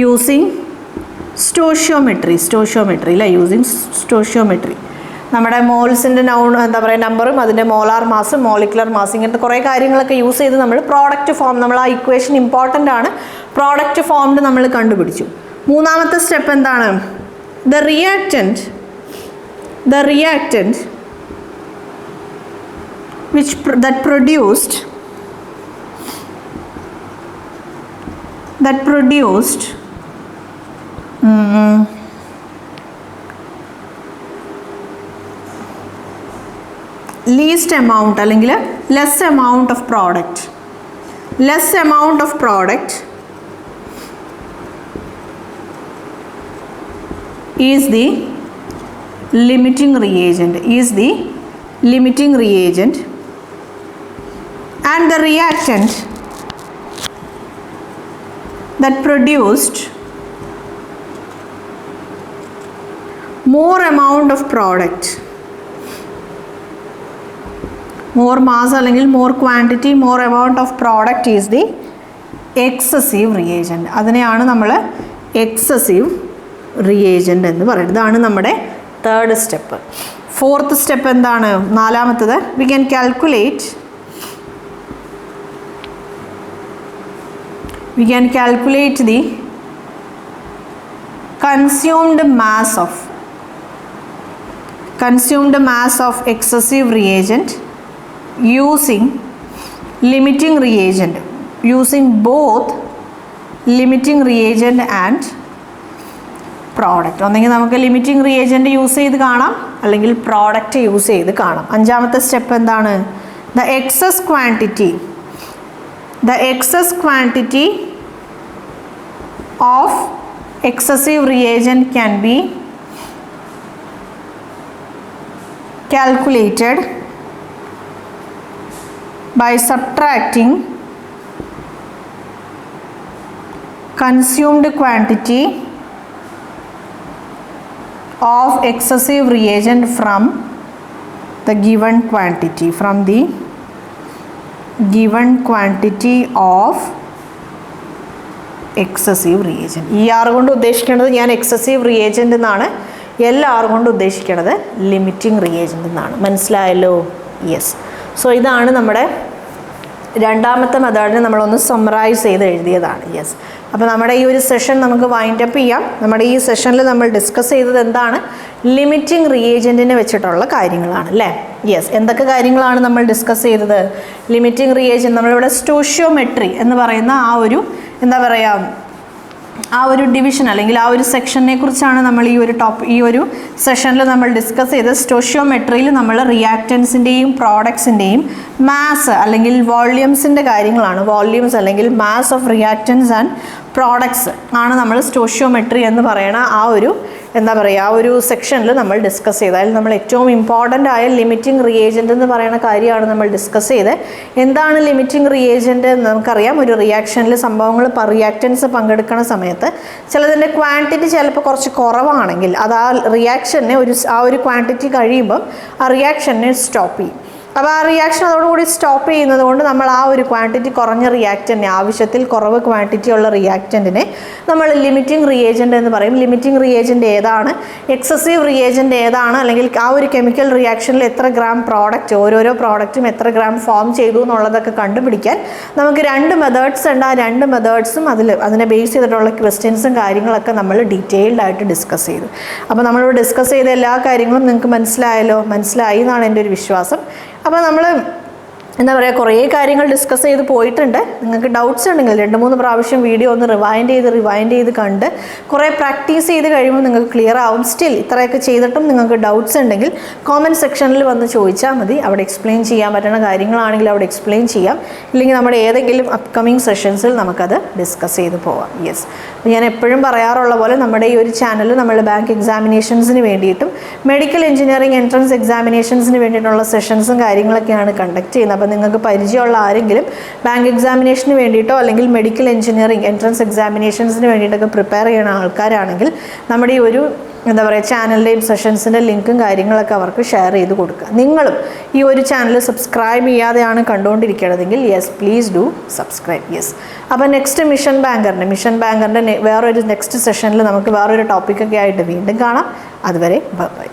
using സ്റ്റോഷിയോമെട്രി അല്ലേ, യൂസിങ് സ്റ്റോഷിയോമെട്രി. നമ്മുടെ മോൾസിൻ്റെ എന്താ പറയുക നമ്പറും അതിൻ്റെ മോളാർ മാസും മോളിക്കുലർ മാസ് ഇങ്ങനത്തെ കുറേ കാര്യങ്ങളൊക്കെ യൂസ് ചെയ്ത് നമ്മൾ പ്രോഡക്റ്റ് ഫോം, നമ്മൾ ആ ഇക്വേഷൻ ഇമ്പോർട്ടൻ്റ് ആണ്, പ്രോഡക്റ്റ് ഫോംഡ് നമ്മൾ കണ്ടുപിടിച്ചു. മൂന്നാമത്തെ സ്റ്റെപ്പ് എന്താണ്? The reactant that produced least amount അല്ലെങ്കിൽ less amount of product is the limiting reagent and the reactant that produced more amount of product, more mass അല്ലെങ്കിൽ more quantity, more amount of product is the excessive reagent. അതിനെയാണ് നമ്മൾ excessive reagent എന്ന് പറയുന്നത്. ഇതാണ് നമ്മുടെ third step. Fourth step എന്താണ്? നാലാമത്തത് we can calculate the consumed mass of excessive reagent using both limiting reagent and product. ഒന്നെങ്കിൽ നമുക്ക് ലിമിറ്റിംഗ് റിയേജൻറ്റ് യൂസ് ചെയ്ത് കാണാം, അല്ലെങ്കിൽ പ്രോഡക്റ്റ് യൂസ് ചെയ്ത് കാണാം. അഞ്ചാമത്തെ സ്റ്റെപ്പ് എന്താണ്? The excess quantity of excessive reagent can be calculated by subtracting consumed quantity of excessive reagent from the given quantity of excessive reagent. ഈ ആർ കൊണ്ട് ഉദ്ദേശിക്കുന്നത് ഞാൻ എക്സസീവ് റിയേജൻ്റ് എന്നാണ്, ആർ കൊണ്ട് ഉദ്ദേശിക്കുന്നത് ലിമിറ്റിംഗ് റിയേജൻ്റ് എന്നാണ്. മനസ്സിലായല്ലോ? യെസ്. സോ ഇതാണ് നമ്മുടെ രണ്ടാമത്തെ മെത്തേഡിനെ നമ്മളൊന്ന് സമ്മറൈസ് ചെയ്ത് എഴുതിയതാണ്. യെസ്. അപ്പോൾ നമ്മുടെ ഈ ഒരു സെഷൻ നമുക്ക് വൈൻഡപ്പ് ചെയ്യാം. നമ്മുടെ ഈ സെഷനിൽ നമ്മൾ ഡിസ്കസ് ചെയ്തത് എന്താണ്? ലിമിറ്റിംഗ് റിയേജൻറ്റിനെ വെച്ചിട്ടുള്ള കാര്യങ്ങളാണ് അല്ലേ. യെസ്. എന്തൊക്കെ കാര്യങ്ങളാണ് നമ്മൾ ഡിസ്കസ് ചെയ്തത്? ലിമിറ്റിംഗ് റിയേജൻറ്റ്, നമ്മളിവിടെ സ്റ്റോഷിയോമെട്രി എന്ന് പറയുന്ന ആ ഒരു എന്താ പറയുക ആ ഒരു ഡിവിഷൻ അല്ലെങ്കിൽ ആ ഒരു സെക്ഷനെ കുറിച്ചാണ് നമ്മൾ ഈ ഒരു സെഷനിൽ നമ്മൾ ഡിസ്കസ് ചെയ്തത്. സ്റ്റോഷിയോമെട്രിയിൽ നമ്മൾ റിയാക്റ്റൻസിൻ്റെയും പ്രോഡക്ട്സിൻ്റെയും മാസ് അല്ലെങ്കിൽ വോള്യൂംസിൻ്റെ കാര്യങ്ങളാണ്. വോള്യൂംസ് അല്ലെങ്കിൽ mass of reactance and products ആണ് നമ്മൾ സ്റ്റോഷിയോമെട്രി എന്ന് പറയുന്ന ആ ഒരു എന്താ പറയുക ആ ഒരു സെക്ഷനിൽ നമ്മൾ ഡിസ്കസ് ചെയ്തത്. അതിൽ നമ്മൾ ഏറ്റവും ഇമ്പോർട്ടൻ്റ് ആയ ലിമിറ്റിംഗ് റിയേജൻ്റ് എന്ന് പറയുന്ന കാര്യമാണ് നമ്മൾ ഡിസ്കസ് ചെയ്തത്. എന്താണ് ലിമിറ്റിംഗ് റിയേജൻ്റ്? നമുക്കറിയാം, ഒരു റിയാക്ഷനിൽ റിയാക്റ്റൻസ് പങ്കെടുക്കുന്ന സമയത്ത് ചിലതിൻ്റെ ക്വാണ്ടിറ്റി ചിലപ്പോൾ കുറച്ച് കുറവാണെങ്കിൽ അത് ആ റിയാക്ഷനെ ആ ഒരു ക്വാണ്ടിറ്റി കഴിയുമ്പം ആ റിയാക്ഷനെ സ്റ്റോപ്പ് ചെയ്യും. അപ്പോൾ ആ റിയാക്ഷൻ അതോടുകൂടി സ്റ്റോപ്പ് ചെയ്യുന്നത് കൊണ്ട് നമ്മൾ ആ ഒരു ക്വാണ്ടിറ്റി കുറഞ്ഞ റിയാക്റ്റൻറ്റിനെ, ആവശ്യത്തിൽ കുറവ് ക്വാണ്ടിറ്റി ഉള്ള റിയാക്റ്റൻറ്റിനെ നമ്മൾ ലിമിറ്റിംഗ് റിയേജൻ്റ് എന്ന് പറയും. ലിമിറ്റിംഗ് റിയേജൻ്റ് ഏതാണ്, എക്സസീവ് റിയേജൻ്റ് ഏതാണ്, അല്ലെങ്കിൽ ആ ഒരു കെമിക്കൽ റിയാക്ഷനിൽ എത്ര ഗ്രാം പ്രോഡക്റ്റ്, ഓരോരോ പ്രോഡക്റ്റും എത്ര ഗ്രാം ഫോം ചെയ്തു എന്നുള്ളതൊക്കെ കണ്ടുപിടിക്കാൻ നമുക്ക് 2 മെത്തേഡ്സ് ഉണ്ട്. ആ 2 മെത്തേഡ്സും അതിനെ ബേസ് ചെയ്തിട്ടുള്ള ക്വസ്റ്റ്യൻസും കാര്യങ്ങളൊക്കെ നമ്മൾ ഡീറ്റെയിൽഡ് ആയിട്ട് ഡിസ്കസ് ചെയ്തു. അപ്പോൾ നമ്മളിവിടെ ഡിസ്കസ് ചെയ്ത എല്ലാ കാര്യങ്ങളും നിങ്ങൾക്ക് മനസ്സിലായി എന്നാണ് എൻ്റെ ഒരു വിശ്വാസം. അപ്പോൾ നമ്മൾ എന്താ പറയുക, കുറേ കാര്യങ്ങൾ ഡിസ്കസ് ചെയ്ത് പോയിട്ടുണ്ട്. നിങ്ങൾക്ക് ഡൗട്ട്സ് ഉണ്ടെങ്കിൽ 2-3 പ്രാവശ്യം വീഡിയോ ഒന്ന് റിവൈൻഡ് ചെയ്ത് കണ്ട് കുറേ പ്രാക്ടീസ് ചെയ്ത് കഴിയുമ്പോൾ നിങ്ങൾക്ക് ക്ലിയർ ആവും. സ്റ്റിൽ ഇത്രയൊക്കെ ചെയ്തിട്ടും നിങ്ങൾക്ക് ഡൗട്ട്സ് ഉണ്ടെങ്കിൽ കോമൻറ്റ് സെക്ഷനിൽ വന്ന് ചോദിച്ചാൽ മതി. അവിടെ എക്സ്പ്ലെയിൻ ചെയ്യാൻ പറ്റുന്ന കാര്യങ്ങളാണെങ്കിൽ അവിടെ എക്സ്പ്ലെയിൻ ചെയ്യാം. ഇല്ലെങ്കിൽ നമ്മുടെ ഏതെങ്കിലും അപ്കമിങ് സെഷൻസിൽ നമുക്കത് ഡിസ്കസ് ചെയ്ത് പോവാം. യെസ്, ഞാൻ എപ്പോഴും പറയാറുള്ള പോലെ നമ്മുടെ ഈ ഒരു ചാനൽ നമ്മൾ ബാങ്ക് എക്സാമിനേഷൻസിന് വേണ്ടിയിട്ടും മെഡിക്കൽ എഞ്ചിനീയറിംഗ് എൻട്രൻസ് എക്സാമിനേഷൻസിന് വേണ്ടിയിട്ടുള്ള സെഷൻസും കാര്യങ്ങളൊക്കെയാണ് കണ്ടക്ട് ചെയ്യുന്നത്. അപ്പോൾ നിങ്ങൾക്ക് പരിചയമുള്ള ആരെങ്കിലും ബാങ്ക് എക്സാമിനേഷന് വേണ്ടിയിട്ടോ അല്ലെങ്കിൽ മെഡിക്കൽ എഞ്ചിനീയറിംഗ് എൻട്രൻസ് എക്സാമിനേഷൻസിന് വേണ്ടിയിട്ടൊക്കെ പ്രിപ്പയർ ചെയ്യുന്ന ആൾക്കാരാണെങ്കിൽ നമ്മുടെ ഈ ഒരു എന്താ പറയുക ചാനലിൻ്റെയും സെഷൻസിൻ്റെ ലിങ്കും കാര്യങ്ങളൊക്കെ അവർക്ക് ഷെയർ ചെയ്ത് കൊടുക്കുക. നിങ്ങളും ഈ ഒരു ചാനൽ സബ്സ്ക്രൈബ് ചെയ്യാതെയാണ് കണ്ടുകൊണ്ടിരിക്കണതെങ്കിൽ yes please do subscribe. Yes, അപ്പോൾ നെക്സ്റ്റ് മിഷൻ ബാങ്കറിൻ്റെ വേറൊരു നെക്സ്റ്റ് സെഷനിൽ നമുക്ക് വേറൊരു ടോപ്പിക്കൊക്കെ ആയിട്ട് വീണ്ടും കാണാം. അതുവരെ ബൈ.